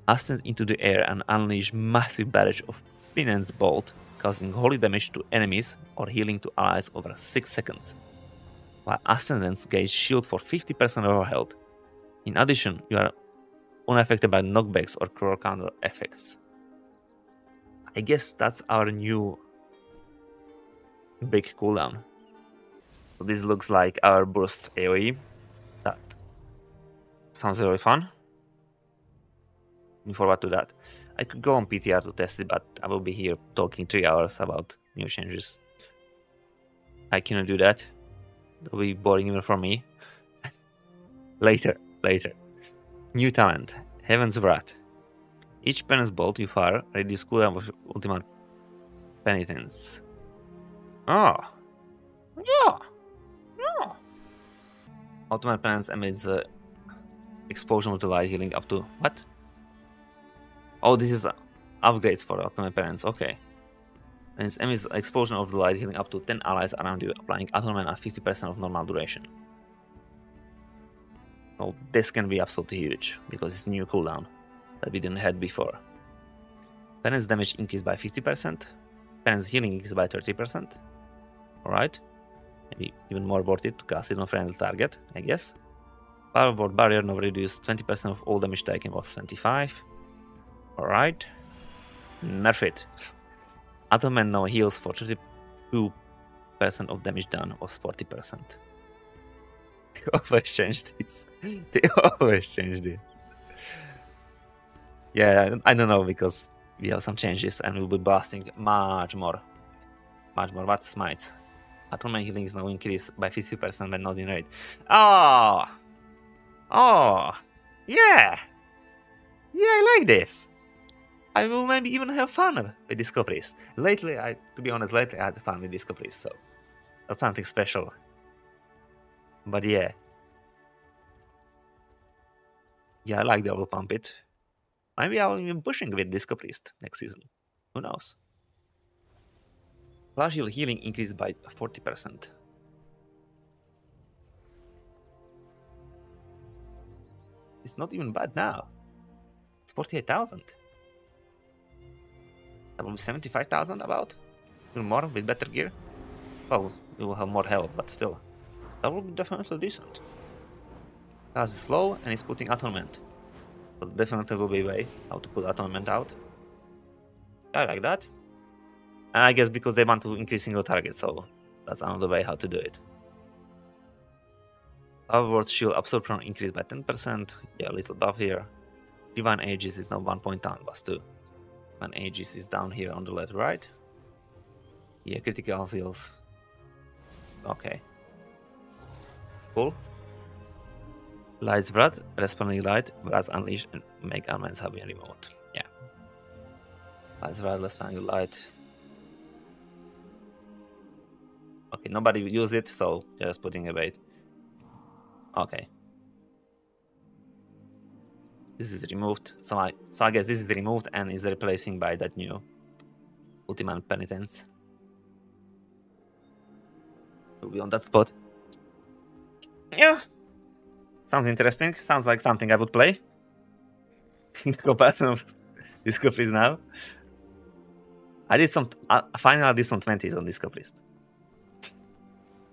Ascend into the air and unleash massive barrage of Penance Bolt, causing holy damage to enemies or healing to allies over 6 seconds. While Ascendants gauge shield for 50% of your health. In addition, you are unaffected by knockbacks or cruel counter effects. I guess that's our new big cooldown. So this looks like our burst AoE. That sounds really fun. Looking forward to that. I could go on PTR to test it, but I will be here talking 3 hours about new changes. I cannot do that. It will be boring even for me. Later. New talent. Heaven's Wrath. Each penance bolt you fire reduces cooldown of ultimate penitence. Oh. Yeah. Ultimate penance emits explosion of the light healing up to what? Oh, this is upgrades for ultimate penance. Okay. And it emits explosion of the light healing up to 10 allies around you, applying atonement at 50% of normal duration. So this can be absolutely huge because it's a new cooldown that we didn't have before. Penance damage increased by 50%. Penance healing increased by 30%. Alright. Maybe even more worth it to cast it on friendly target, I guess. Power word barrier now reduced 20% of all damage taken was 25. Alright. Nerf it. Atonement now heals for 32% of damage done, or 40%. They always change this. They always change this. Yeah, I don't know, because we have some changes and we'll be blasting much more. Much more. What smites? Atonement healing is now increased by 50% when not in raid. Oh! Oh! Yeah! Yeah, I like this! I will maybe even have fun with discoveries. Lately, to be honest, I had fun with discoveries, so that's something special. But yeah. Yeah, I like the double pump it. Maybe I'll even pushing with discoveries next season. Who knows? Partial healing increased by 40%. It's not even bad now. It's 48,000. That will be 75,000 about? Even more with better gear? Well, we will have more health, but still. That will be definitely decent. That's slow and it's putting atonement. So definitely will be a way how to put atonement out. I like that. And I guess because they want to increase single target, so that's another way how to do it. Outward shield absorption increased by 10%. Yeah, a little buff here. Divine Aegis is now 1 point down, plus 2. Divine Aegis is down here on the left, right. Yeah, critical seals. Okay. Cool. Light's Wrath, responding light, Wrath unleashed, and make elements have been removed. Yeah. Light's Wrath, responding light. Okay, nobody used it, so just putting a bait. Okay. This is removed. So I guess this is removed and is replacing by that new Ultimate Penitence. Will be on that spot. Yeah. Sounds interesting. Sounds like something I would play. In comparison of Discoveries now. I did some finally I did some 20s on Discoveries.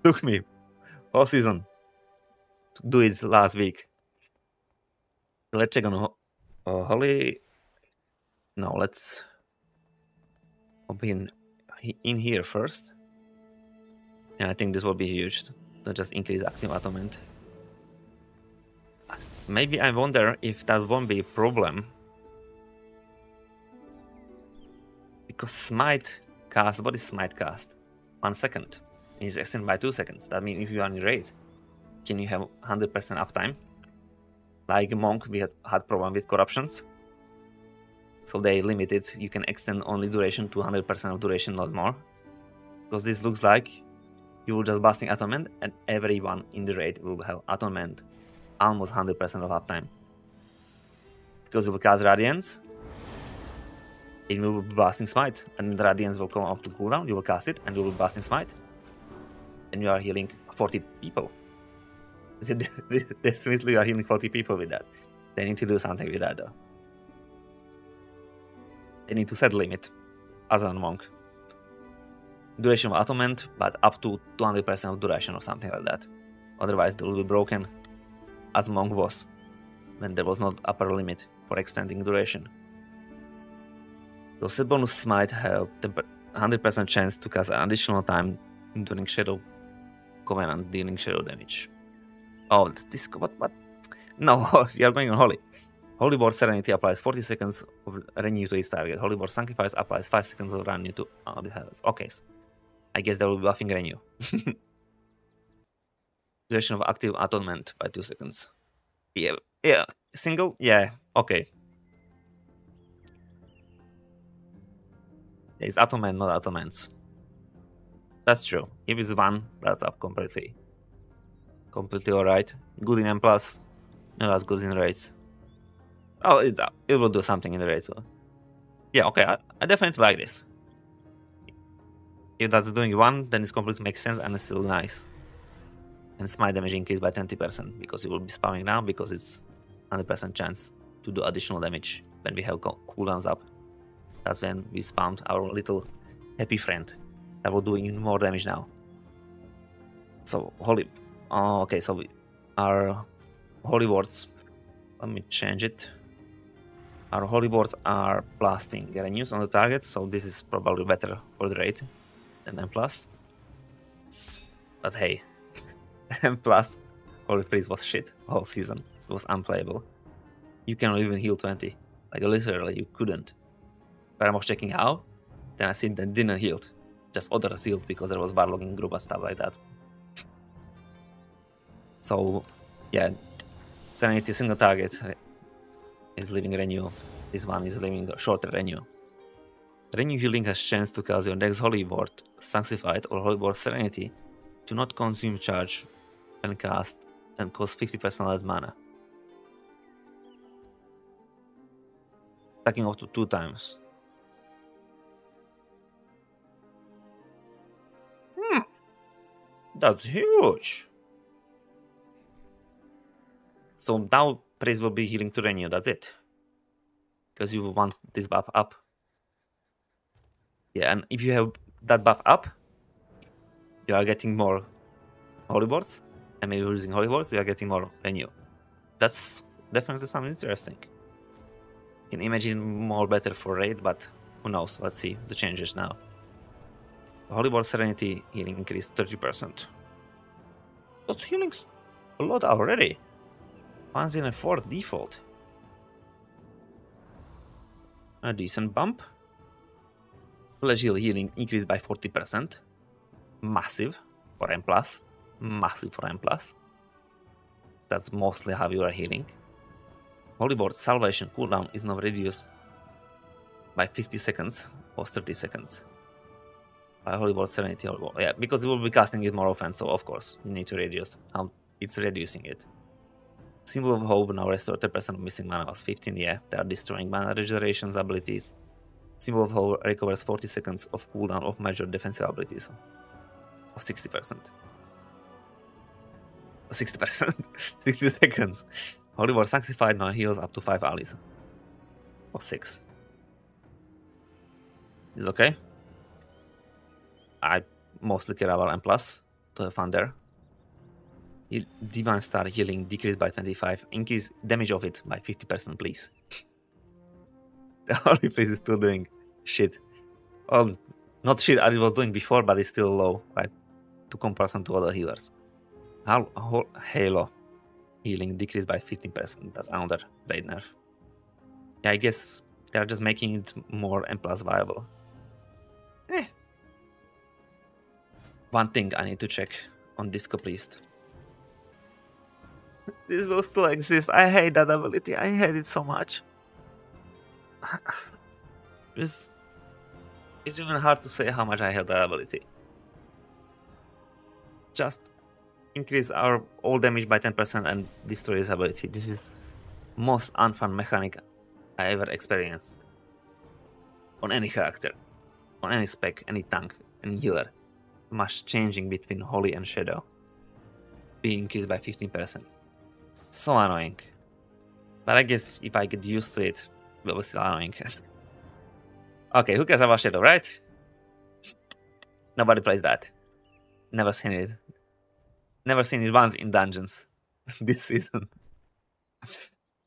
Took me whole season to do it last week. Let's check on Holy. No, let's open in here first. And I think this will be huge to just increase active atonement. Maybe I wonder if that won't be a problem. Because Smite cast, what is Smite cast? 1 second. It is extended by 2 seconds. That means if you are in raid, can you have 100% uptime? Like Monk, we had problem with corruptions. So they limited, you can extend only duration to 100% of duration, not more. Because this looks like you will just busting atonement and everyone in the raid will have atonement almost 100% of uptime. Because you will cast Radiance, it will be busting Smite, and the Radiance will come up to cooldown, you will cast it, and you will be busting Smite. And you are healing 40 people. Definitely you are healing 40 people with that. They need to do something with that though. They need to set limit, as on Monk. Duration of atonement, but up to 200% of duration or something like that. Otherwise they will be broken, as Monk was, when there was no upper limit for extending duration. So set bonus might have the 100% chance to cast an additional time during Shadow Covenant, dealing shadow damage. Oh, this what? No, we are going on Holy. Holy Ward Serenity applies 40 seconds of renew to its target. Holy Ward Sanctifies applies 5 seconds of renew to the health. Okay, so I guess that will be buffing renew. Duration of active atonement by 2 seconds. Yeah. Single? Yeah, okay. It's atonement, not atonements. That's true. If it's 1, that's up completely. Completely alright. Good in M+. No, that's good in raids. Oh, it will do something in the raid too. Yeah, okay, I definitely like this. If that's doing 1, then it completely makes sense and it's still nice. And smite damage increased by 20% because it will be spamming now because it's 100% chance to do additional damage when we have cooldowns up. That's when we spammed our little happy friend that will do even more damage now. So holy, okay, so our holy wards. Let me change it. Our holy boards are blasting renews on the target, so this is probably better for the raid than M+. But hey, M+ Holy Priest was shit all season. It was unplayable. You cannot even heal 20. Like literally, you couldn't. But I was checking how, then I seen that didn't healed. Just others healed because there was barlogging group and stuff like that. So, yeah, Serenity single target is leaving renew. This one is leaving a shorter renew. Renew healing has chance to cause your next holy board, sanctified or holy board Serenity, to not consume charge and cast and cost 50% less mana. Stacking up to 2 times. That's huge. So now Praise will be healing to renew, that's it. Because you want this buff up. Yeah, and if you have that buff up, you are getting more holy boards. And maybe using holy boards, you are getting more renew. That's definitely something interesting. You can imagine more better for raid, but who knows? Let's see the changes now. Holy board Serenity healing increased 30%. That's healing a lot already. 104 default. A decent bump. Legial healing increased by 40%. Massive for M+. Massive for M+. That's mostly how you are healing. Holy board salvation cooldown is now reduced by 50 seconds or 30 seconds. By Holy board Serenity, Holy board. Yeah, because you will be casting it more often, so of course you need to reduce how it's reducing it. Symbol of Hope now restore 10% of missing mana was 15, yeah, they are destroying mana regenerations abilities. Symbol of Hope recovers 40 seconds of cooldown of major defensive abilities. Or 60%. 60%. 60 seconds. Holy War Sanctified now heals up to 5 allies. Or 6. Is okay. I mostly care about M+, to have fun there. Divine Star healing decreased by 25. Increase damage of it by 50%, please. The Holy Priest is still doing shit. Well, not shit as it was doing before, but it's still low, right? To comparison to other healers. Halo healing decreased by 15%. That's another raid nerf. Yeah, I guess they're just making it more M+ viable. One thing I need to check on Disco Priest. This will still exist. I hate that ability. I hate it so much. It's even hard to say how much I hate that ability. Just increase our all damage by 10% and destroy this ability. This is most unfun mechanic I ever experienced. On any character. On any spec, any tank, any healer. Much changing between Holy and Shadow. Being increased by 15%. So annoying. But I guess if I get used to it, it will be still annoying. Okay, who cares about Shadow, right? Nobody plays that. Never seen it. Never seen it once in dungeons this season.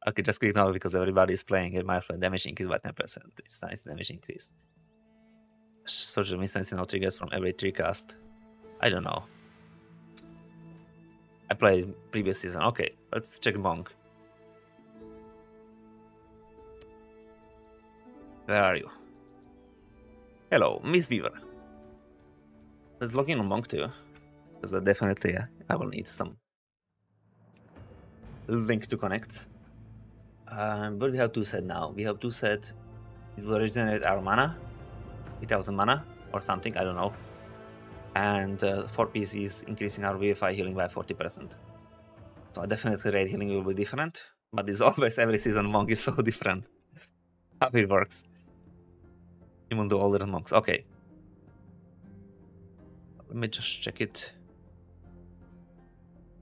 Okay, just click now because everybody is playing it. My damage increased by 10%. It's nice damage increase. Social instance no triggers from every 3 cast. I don't know. I played previous season. Okay, let's check Monk. Where are you? Hello, Mistweaver. Let's log in on Monk too. Because definitely I will need some link to connect. But we have 2 set now. We have 2 set. It will regenerate our mana. 3000 mana or something, I don't know. And 4 PC is increasing our VFI healing by 40%. So definitely raid healing will be different. But it's always every season Monk is so different. How it works. Even the older monks. Okay. Let me just check it.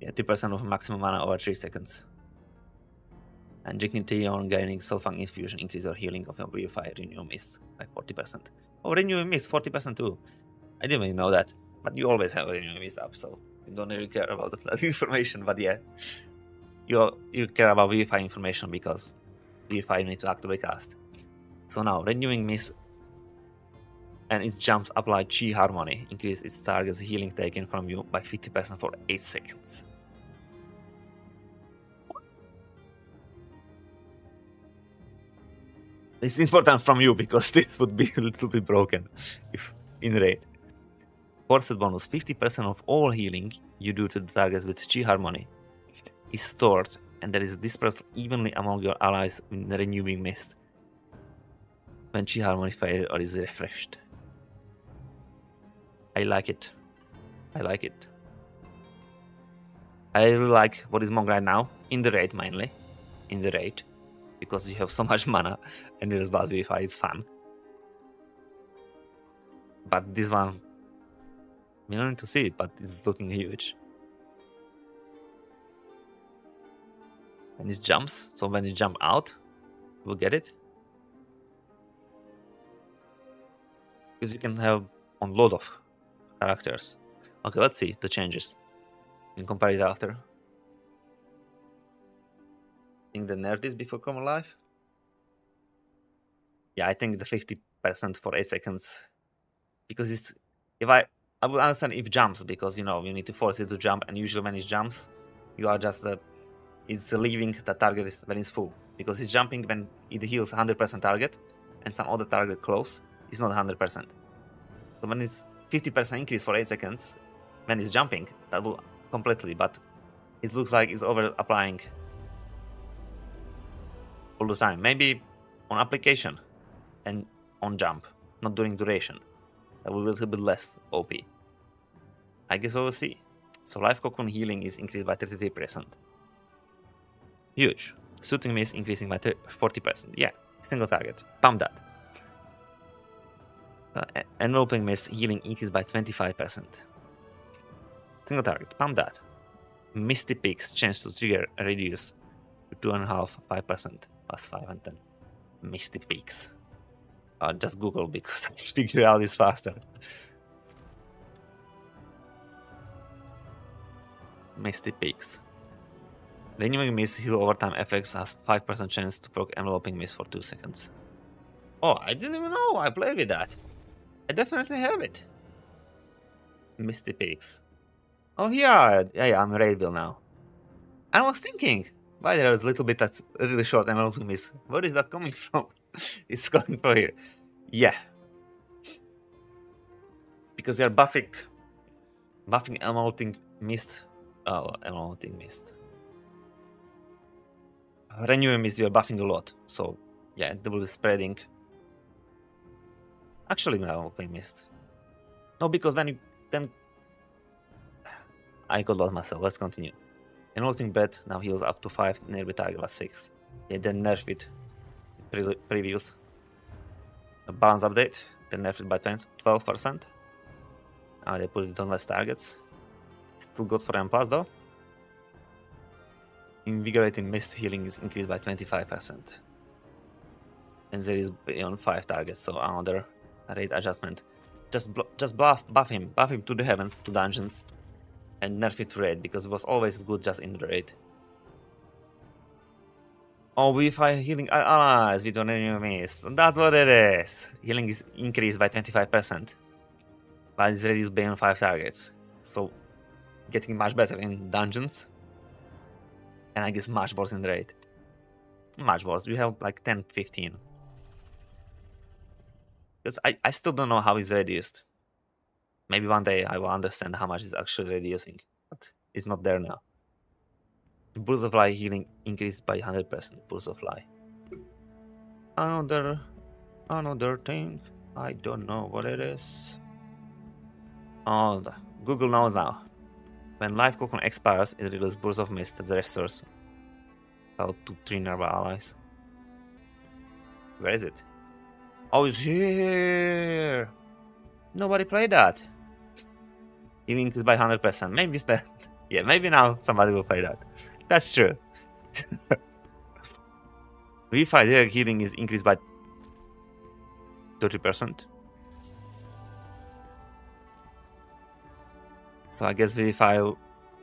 Yeah, 2% of maximum mana over 3 seconds. And drinking tea on gaining Soulfang Infusion increase your healing of your VFI Renew Mist by 40%. Oh, Renew Mist 40% too. I didn't even know that. But you always have Renew Mist up, so you don't really care about that information. But yeah, you care about VFI information because Vivify you need to actively cast. So now, Renewing Mist and its jumps apply Chi Harmony, increase its target's healing taken from you by 50% for 8 seconds. It's important from you because this would be a little bit broken if in raid. Forced bonus, 50% of all healing you do to the targets with Chi Harmony is stored and that is dispersed evenly among your allies in the Renewing Mist when Chi Harmony fails or is refreshed. I like it. I like it. I really like what is Monk right now, in the raid mainly. In the raid. Because you have so much mana and there's Blast Vivify, it's fun. But this one, we don't need to see it, but it's looking huge. And it jumps, so when you jump out, we'll get it. Because you can have on load of characters. Okay, let's see the changes. You can compare it after. I think the nerf is before Come Alive. Yeah, I think the 50% for 8 seconds. Because it's I would understand if jumps, because you know you need to force it to jump, and usually when it jumps, you are just it's leaving the target when it's full. Because it's jumping when it heals 100% target, and some other target close, it's not 100%. So when it's 50% increase for 8 seconds, when it's jumping, that will completely, but it looks like it's over applying all the time. Maybe on application and on jump, not during duration. That will be a little bit less OP. I guess we'll see. So Life Cocoon healing is increased by 33%. Huge. Shooting Mist increasing by 40%. Yeah, single target. Pump that. Enveloping Mist healing increased by 25%. Single target. Pump that. Misty Peaks chance to trigger reduce to 2.5%, 5%, plus 5 and 10. Misty Peaks. Just Google because I figure out this faster. Misty Peaks. Renewing Mist heal overtime effects has 5% chance to proc Enveloping Mist for 2 seconds. Oh, I didn't even know I played with that. I definitely have it. Misty Peaks. Oh, here. Yeah, I'm Raidville now. I was thinking, why there was a little bit that's really short Enveloping Mist. Where is that coming from? It's coming from here. Yeah. Because they're buffing Enveloping Mist. Oh, Enveloping Mist. Renewing Mist, you're buffing a lot. So, yeah, they will be spreading. Actually, no, Enveloping Mist. No, because then I got lost myself. Let's continue. Enveloping Breath now heals up to 5, nearby target was 6. Yeah, then nerf it. Previous. A balance update, they nerfed it by 12%. Now they put it on less targets. Still good for M+ though. Invigorating Mist healing is increased by 25%. And there is beyond 5 targets, so another rate adjustment. Just buff him to the heavens, to dungeons, and nerf it to raid, because it was always good just in the raid. Oh, Vivify healing allies with Renewing Mist. That's what it is. Healing is increased by 25%. But it's reduced beyond 5 targets. So, getting much better in dungeons. And I guess much worse in the raid. Much worse. We have like 10, 15. Because I still don't know how it's reduced. Maybe one day I will understand how much it's actually reducing. But it's not there now. Burst of Fly healing increased by 100%. Burst of Fly. Another thing. I don't know what it is. Oh, Google knows now. When Life Cocoon expires, it releases Burst of Mist that restores about 2-3 nearby allies. Where is it? Oh, it's here! Nobody played that. Healing increased by 100%. Maybe it's that. Yeah, maybe now somebody will play that. That's true. Vivify direct healing is increased by 30%. So I guess Vivify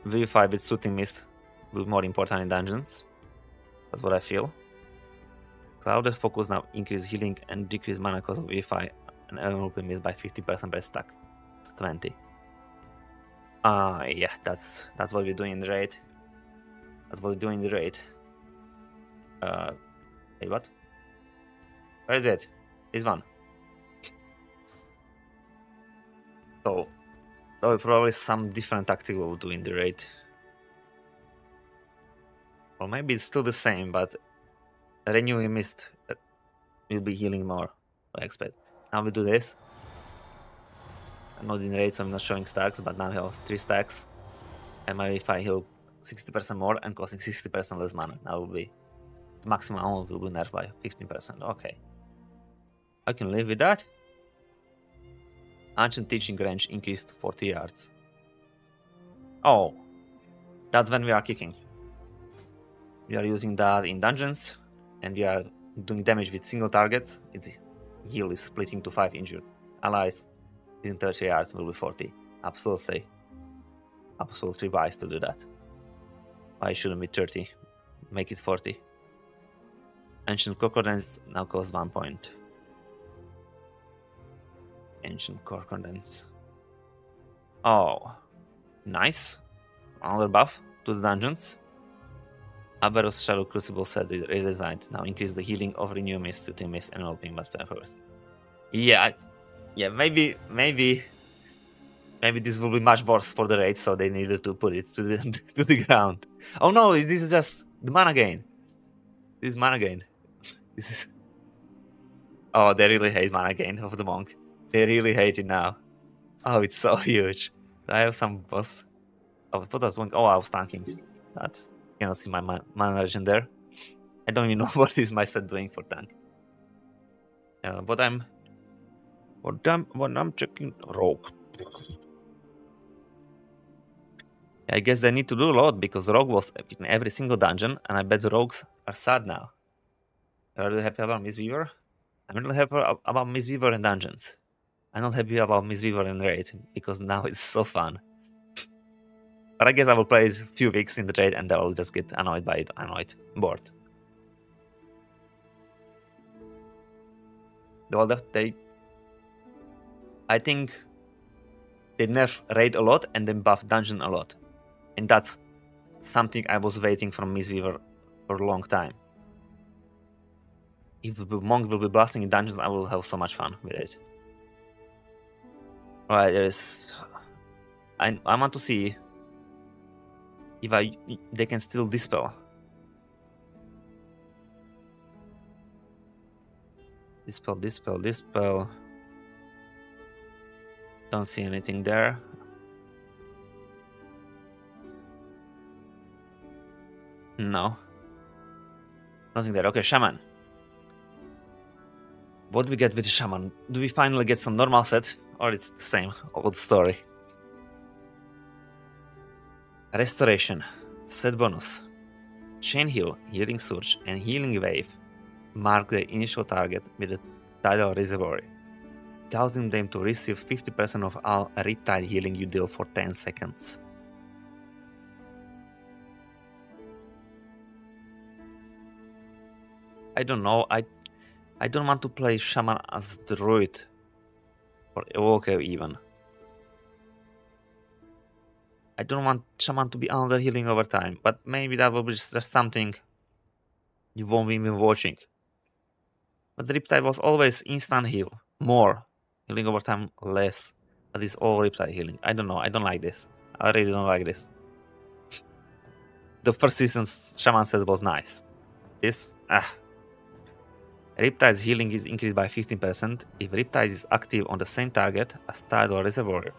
with Shooting Mist will be more important in dungeons. That's what I feel. Clouded Focus now increase healing and decrease mana cost of EFI and enveloping miss by 50% per stack. It's 20. Yeah, that's what we're doing in the raid. That's what we're doing in the raid. Hey, what? Where is it? This one. So, probably some different tactic we'll do in the raid. Or maybe it's still the same, but Renewing Mist will be healing more, I expect. Now we do this. I'm not in raid, so I'm not showing stacks, but now he has 3 stacks. And maybe if I heal 60% more and costing 60% less mana, now will be the maximum amount will be nerfed by 15%. Okay. I can live with that. Ancient Teaching range increased to 40 yards. Oh, that's when we are kicking. We are using that in dungeons, and we are doing damage with single targets. Its heal is splitting to 5 injured allies. Within 30 yards will be 40. Absolutely wise to do that. Why shouldn't be 30? Make it 40. Ancient Concordance now costs 1 point. Ancient Concordance. Oh, nice. Another buff to the dungeons. Aberos Shadow Crucible set redesigned. Now increase the healing of Renew Mist, Soothing Mist, and Enveloping Mist first. Yeah, maybe this will be much worse for the raid, so they needed to put it to the ground. Oh no, this is just the mana gain. This is mana gain. This is... Oh, they really hate mana gain of the monk. They really hate it now. Oh, it's so huge. I have some boss. Oh, what was one? Oh, I was tanking. That cannot see my mana regen there. I don't even know what is my set doing for tank. What I'm checking rogue. I guess they need to do a lot because rogue was in every single dungeon, and I bet the rogues are sad now. Are you happy about Mistweaver? I'm really happy about Mistweaver in dungeons. I'm not happy about Mistweaver in raid because now it's so fun. But I guess I will play it a few weeks in the raid and I will just get annoyed by it, bored. Well, I think they nerf raid a lot and then buff dungeon a lot. And that's something I was waiting from Mistweaver for a long time. If the monk will be blasting in dungeons, I will have so much fun with it. Alright, I want to see if they can still dispel. Dispel. Don't see anything there. No. Nothing there. Okay, Shaman. What do we get with the Shaman? Do we finally get some normal set? Or it's the same old story? Restoration. Set bonus. Chain Heal, Healing Surge, and Healing Wave mark the initial target with a tidal reservoir, causing them to receive 50% of all Riptide healing you deal for 10 seconds. I don't know. I don't want to play Shaman as Druid or Evoker even. I don't want Shaman to be under healing over time, but maybe that will be just something you won't be watching. But Riptide was always instant heal, more. Healing over time, less. That is all Riptide healing. I don't know, I don't like this. I really don't like this. The first season's Shaman set was nice. This, Riptide's healing is increased by 15% if Riptide is active on the same target as Tide or Reservoir.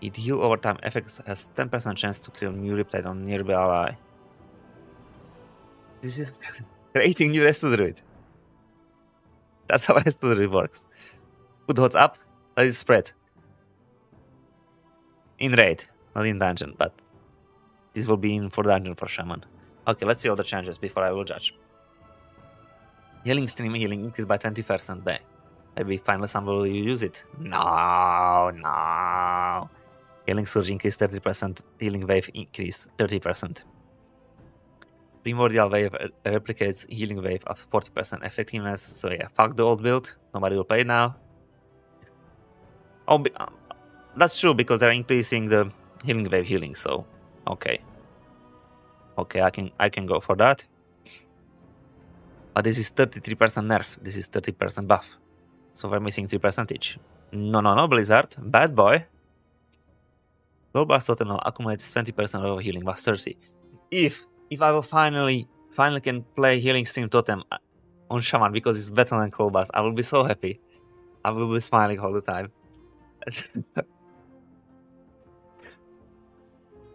It heal over time effect has 10% chance to kill new Riptide on nearby ally. This is creating new Resto Druid. That's how Resto Druid works. Put HOTS up, let it spread. In raid, not in dungeon, but this will be in for dungeon for Shaman. Okay, let's see all the changes before I will judge. Healing stream healing increased by 20%. Maybe finally someone will use it. No. Healing surge increased 30%. Healing wave increased 30%. Primordial Wave replicates Healing Wave of 40% effectiveness. So yeah, fuck the old build. Nobody will play it now. Oh, that's true because they're increasing the Healing Wave healing. So okay, I can go for that. But this is 33% nerf. This is 30% buff. So we're missing 3%. No, Blizzard, bad boy. Gold bar total accumulates 20% of healing, but 30. If I will finally can play healing stream totem on Shaman because it's better than cold bars, I will be so happy. I will be smiling all the time.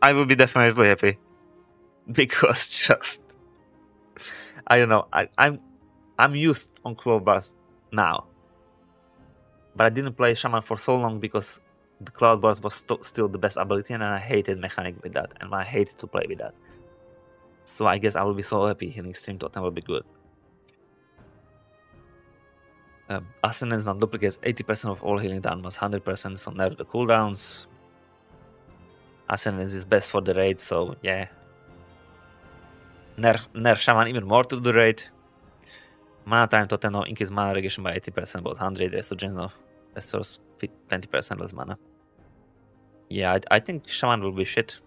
I will be definitely happy because just I don't know. I'm used on cold bars now, but I didn't play Shaman for so long because the Cloud Burst was still the best ability, and I hated mechanic with that, and I hated to play with that. So I guess I will be so happy healing stream totem will be good. Ascendance now duplicates 80% of all healing done, was 100%, so nerf the cooldowns. Ascendance is best for the raid, so yeah. Nerf Shaman even more to the raid. Mana time totem now increase mana regeneration by 80%, about 100 restoration now restores 20% less mana. Yeah, I think Shaman will be shit.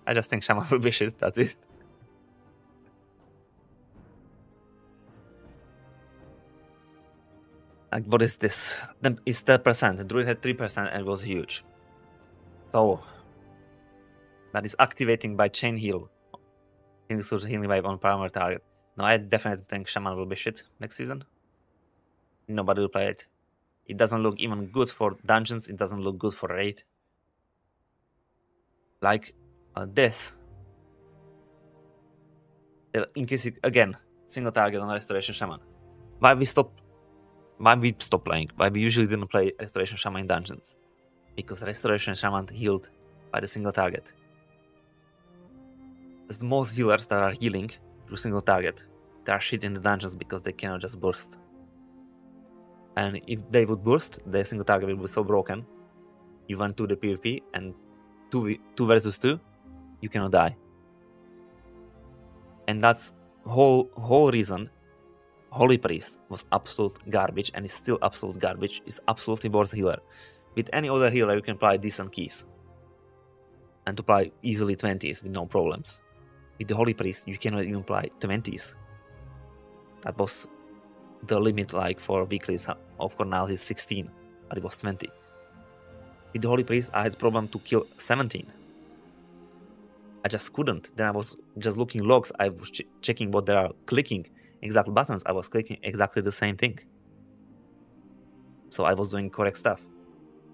I just think Shaman will be shit, that's it. Like, what is this? It's 10%. Druid had 3% and it was huge. So, that is activating by chain heal. Healing wave on primary target. No, I definitely think Shaman will be shit next season. Nobody will play it. It doesn't look even good for dungeons. It doesn't look good for raid. Like this. Increase it again. Single target on Restoration Shaman. Why we stop playing? Why we usually didn't play Restoration Shaman in dungeons? Because Restoration Shaman healed by the single target. As the most healers that are healing through single target, they are shit in the dungeons because they cannot just burst. And if they would burst, the single target will be so broken. You went to the PvP and 2 versus 2, you cannot die. And that's whole reason Holy Priest was absolute garbage and is still absolute garbage. Is absolutely worst healer. With any other healer, you can apply decent keys and to apply easily 20s with no problems. With the Holy Priest, you cannot even apply 20s. That was the limit, like for weeklies. Of course, now it's 16, but it was 20. With the Holy Priest, I had problem to kill 17. I just couldn't. Then I was just looking logs. I was checking what they are clicking. Exact buttons. I was clicking exactly the same thing. So I was doing correct stuff.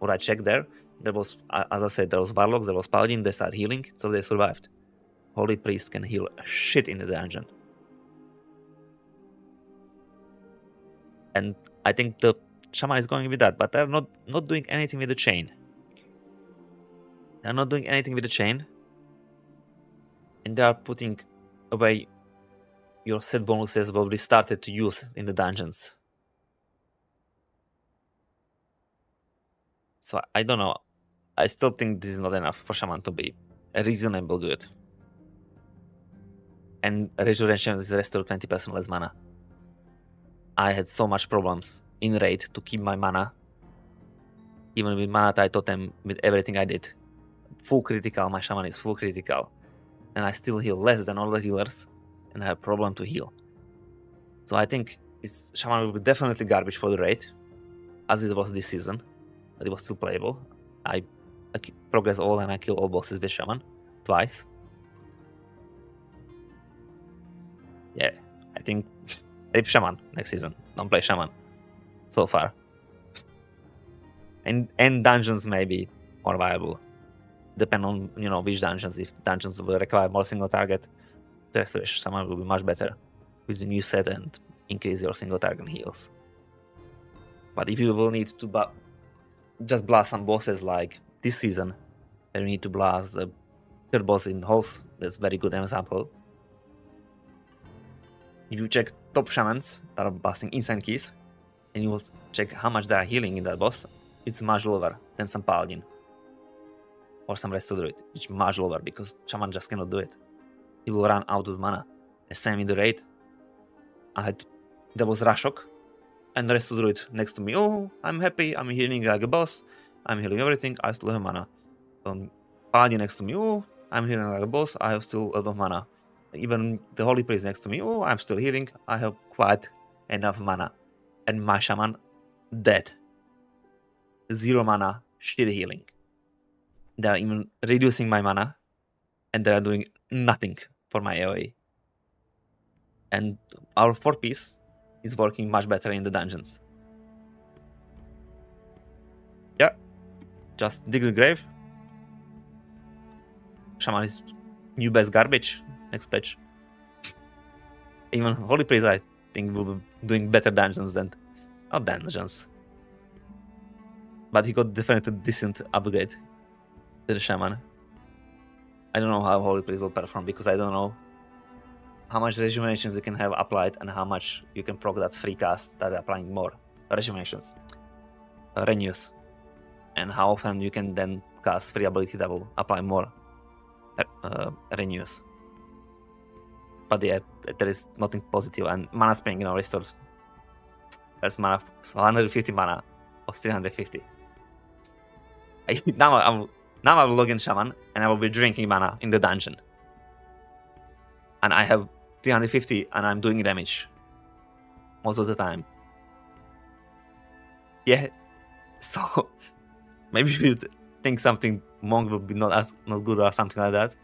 What I checked there was, as I said, there was Warlocks, there was Paladin, they started healing, so they survived. Holy Priest can heal shit in the dungeon. And I think the Shaman is going with that, but they're not doing anything with the chain. They're not doing anything with the chain. And they are putting away your set bonuses what we started to use in the dungeons. So I don't know. I still think this is not enough for Shaman to be reasonable good. And Resurrection is restored 20% less mana. I had so much problems in raid to keep my mana. Even with mana tie totem, with everything I did. Full critical, my Shaman is full critical. And I still heal less than all the healers. And I have problem to heal. So I think Shaman will be definitely garbage for the raid. As it was this season. But it was still playable. I progress all and I kill all bosses with Shaman. Twice. Yeah, I think leave Shaman next season. Don't play Shaman. So far. And dungeons may be more viable. Depend on, which dungeons. If dungeons will require more single target, the Restoration Shaman will be much better with the new set and increase your single target heals. But if you will need to just blast some bosses like this season, then you need to blast the third boss in Halls. That's a very good example. If you check top Shamans that are blasting insane keys, and you will check how much they are healing in that boss, it's much lower than some Paladin. Or some Resto Druid, which is much lower because Shaman just cannot do it. he will run out of mana. The same in the raid. There was Rashok, and the rest of the Druid next to me. Oh, I'm happy, I'm healing like a boss, I'm healing everything, I still have mana. Paladin next to me. Oh, I'm healing like a boss, I have still a lot of mana. Even the Holy Priest next to me. Oh, I'm still healing, I have quite enough mana. And my Shaman, dead. 0 mana, shit healing. They are even reducing my mana, and they are doing nothing for my AoE. And our 4-piece is working much better in the dungeons. Yeah, just dig the grave. Shaman is new best garbage next patch. Even Holy Priest, I think, will be doing better dungeons than... Not dungeons. But he got definitely decent upgrade to the Shaman. I don't know how Holy Priest will perform, because I don't know how much rejuvenations you can have applied and how much you can proc that free cast that are applying more rejuvenations. Renews. And how often you can then cast free ability that will apply more renews. But yeah, there is nothing positive, and mana spring, restored. That's mana, 150 mana of 350. Now I will log in Shaman, and I will be drinking mana in the dungeon. And I have 350, and I'm doing damage most of the time. Yeah, so maybe you think something Monk will be not good or something like that.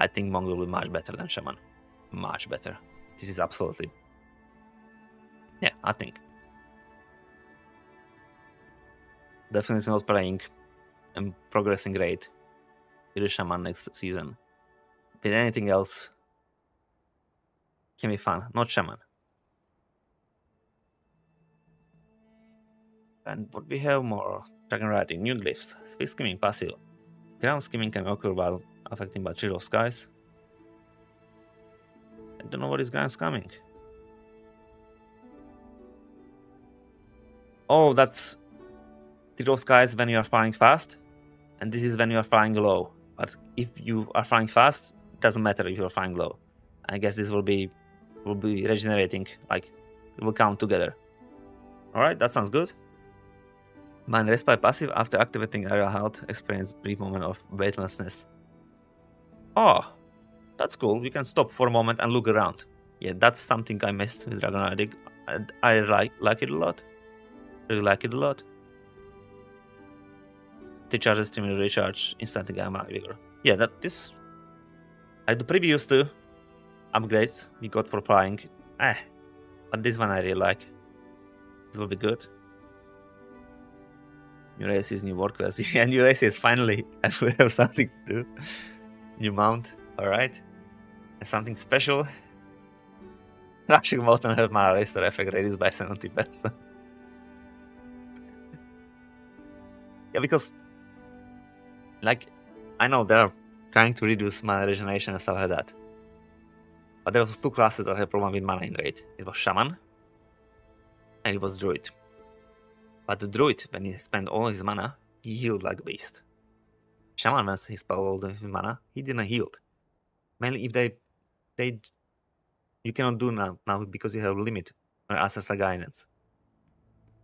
I think Monk will be much better than Shaman. Much better. This is absolutely... Yeah, I think. Definitely not playing and progressing great with the Shaman next season. With anything else, can be fun. Not Shaman. And what we have more? Dragonflight, new glyphs. Space skimming passive. Ground skimming can occur while affecting by Tree of Skies. I don't know what is ground skimming. Oh, that's Tree of Skies when you are flying fast, and this is when you are flying low. But if you are flying fast, it doesn't matter if you are flying low. I guess this will be regenerating, like it will count together. Alright, that sounds good. Man, respite passive after activating aerial health, experience brief moment of weightlessness. Oh, that's cool. You can stop for a moment and look around. Yeah, that's something I missed with Dragonflight. I like it a lot. Really like it a lot. The charges stream recharge instantly gamma vigor. Yeah, this like the previous 2 upgrades we got for flying. But this one I really like. It will be good. New races, new work class. Yeah, new races, finally. I will have something to do. New mount, alright. And something special. Rushing Mountain has my restore effect reduced by 70%. Yeah, because like I know they're trying to reduce mana regeneration and stuff like that. But there was 2 classes that had problem with mana in raid. It was Shaman and it was Druid. But the Druid, when he spent all his mana, he healed like a beast. Shaman, when he spent all the mana, he didn't heal. Mainly if you cannot do now because you have a limit on Ancestral Guidance.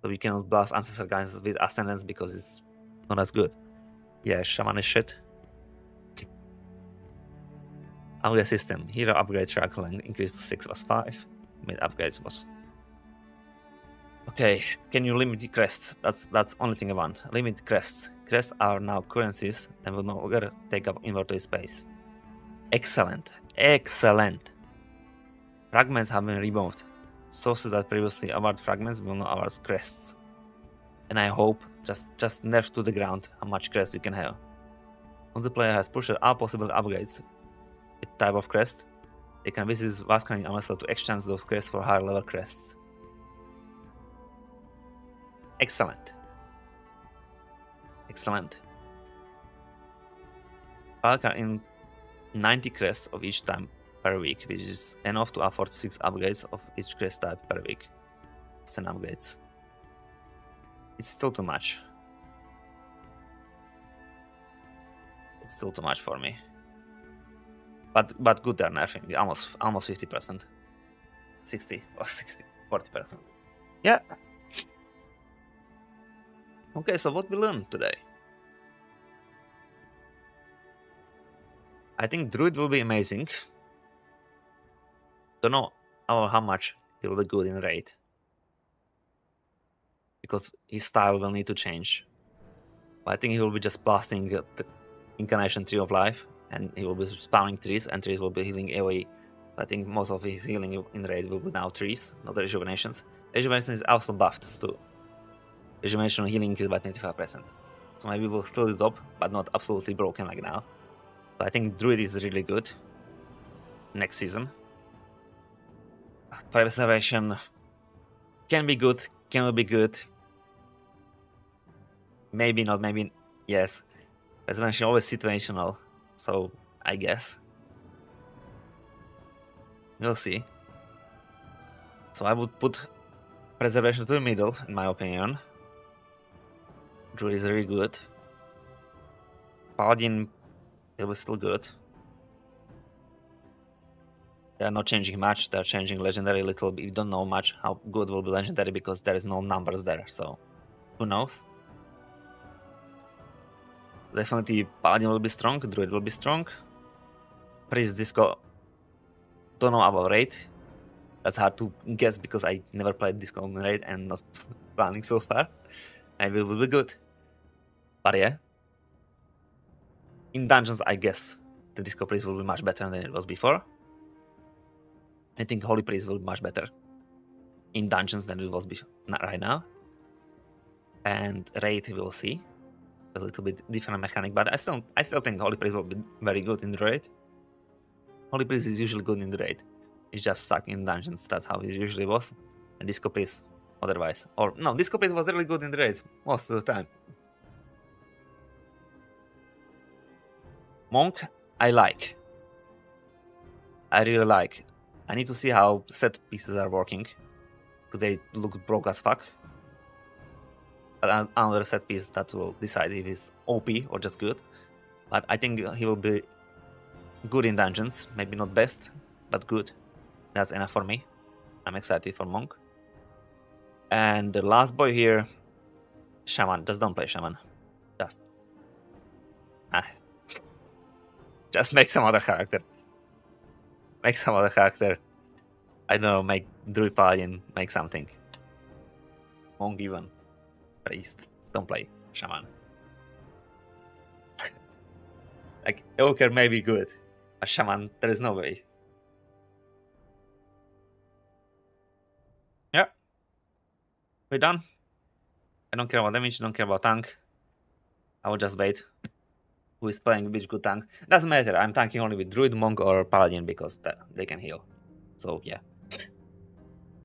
So you cannot blast Ancestral Guidance with Ascendance because it's not as good. Yeah, Shaman is shit. Audio system. Hero upgrade track length increased to 6 was 5. Mid upgrades was... Okay, can you limit the crests? That's only thing I want. Limit crests. Crests are now currencies and will no longer take up inventory space. Excellent. Excellent. Fragments have been removed. Sources that previously award fragments will now award crests. And I hope just nerf to the ground how much crest you can have. Once the player has pushed all possible upgrades with type of crest, they can visit Vascarin Amasa to exchange those crests for higher level crests. Excellent. Excellent. Valka in 90 crests of each time per week, which is enough to afford 6 upgrades of each crest type per week. 10 upgrades. It's still too much. It's still too much for me. But good turn, I think. Almost 50%. 60 or 60, 40%. Yeah. Okay, so what we learned today? I think Druid will be amazing. Don't know how much he will be good in raid. Because his style will need to change. But I think he will be just blasting the Incarnation Tree of Life, and he will be spawning trees, and trees will be healing AoE. I think most of his healing in raid will be now trees, not rejuvenations. Rejuvenation is also buffed too. Rejuvenation healing is by 25%. So maybe we'll still do top, but not absolutely broken like now. But I think Druid is really good next season. Preservation can be good, cannot be good. Maybe not, maybe yes. Preservation always situational, so I guess. We'll see. So I would put Preservation to the middle, in my opinion. Druid is really good. Paladin, it was still good. They are not changing much, they're changing Legendary a little bit. You don't know much how good will be Legendary because there is no numbers there, so who knows? Definitely Paladin will be strong, Druid will be strong. Priest Disco, don't know about raid. That's hard to guess because I never played Disco on raid and not planning so far. Maybe it will be good. But yeah. In dungeons, I guess the Disco Priest will be much better than it was before. I think Holy Priest will be much better in dungeons than it was right now. And raid, we will see. A little bit different mechanic, but I still think Holy Priest will be very good in the raid. Holy Priest is usually good in the raid. It's just suck in dungeons. That's how it usually was. And Disco Priest otherwise. Or no, Disco Priest was really good in the raids most of the time. Monk, I like. I really like. I need to see how set pieces are working. Because they look broke as fuck. But another set piece that will decide if it's OP or just good. But I think he will be good in dungeons. Maybe not best, but good. That's enough for me. I'm excited for Monk. And the last boy here, Shaman. Just don't play Shaman. Just make some other character. Make some other character. I don't know, make Druid Paladin, make something. Monk even. Priest. Don't play Shaman. Like, Evoker may be good. A Shaman, there is no way. Yeah. We're done. I don't care about damage, don't care about tank. I will just bait. Who is playing which good tank. Doesn't matter, I'm tanking only with Druid, Monk or Paladin because they can heal. So yeah.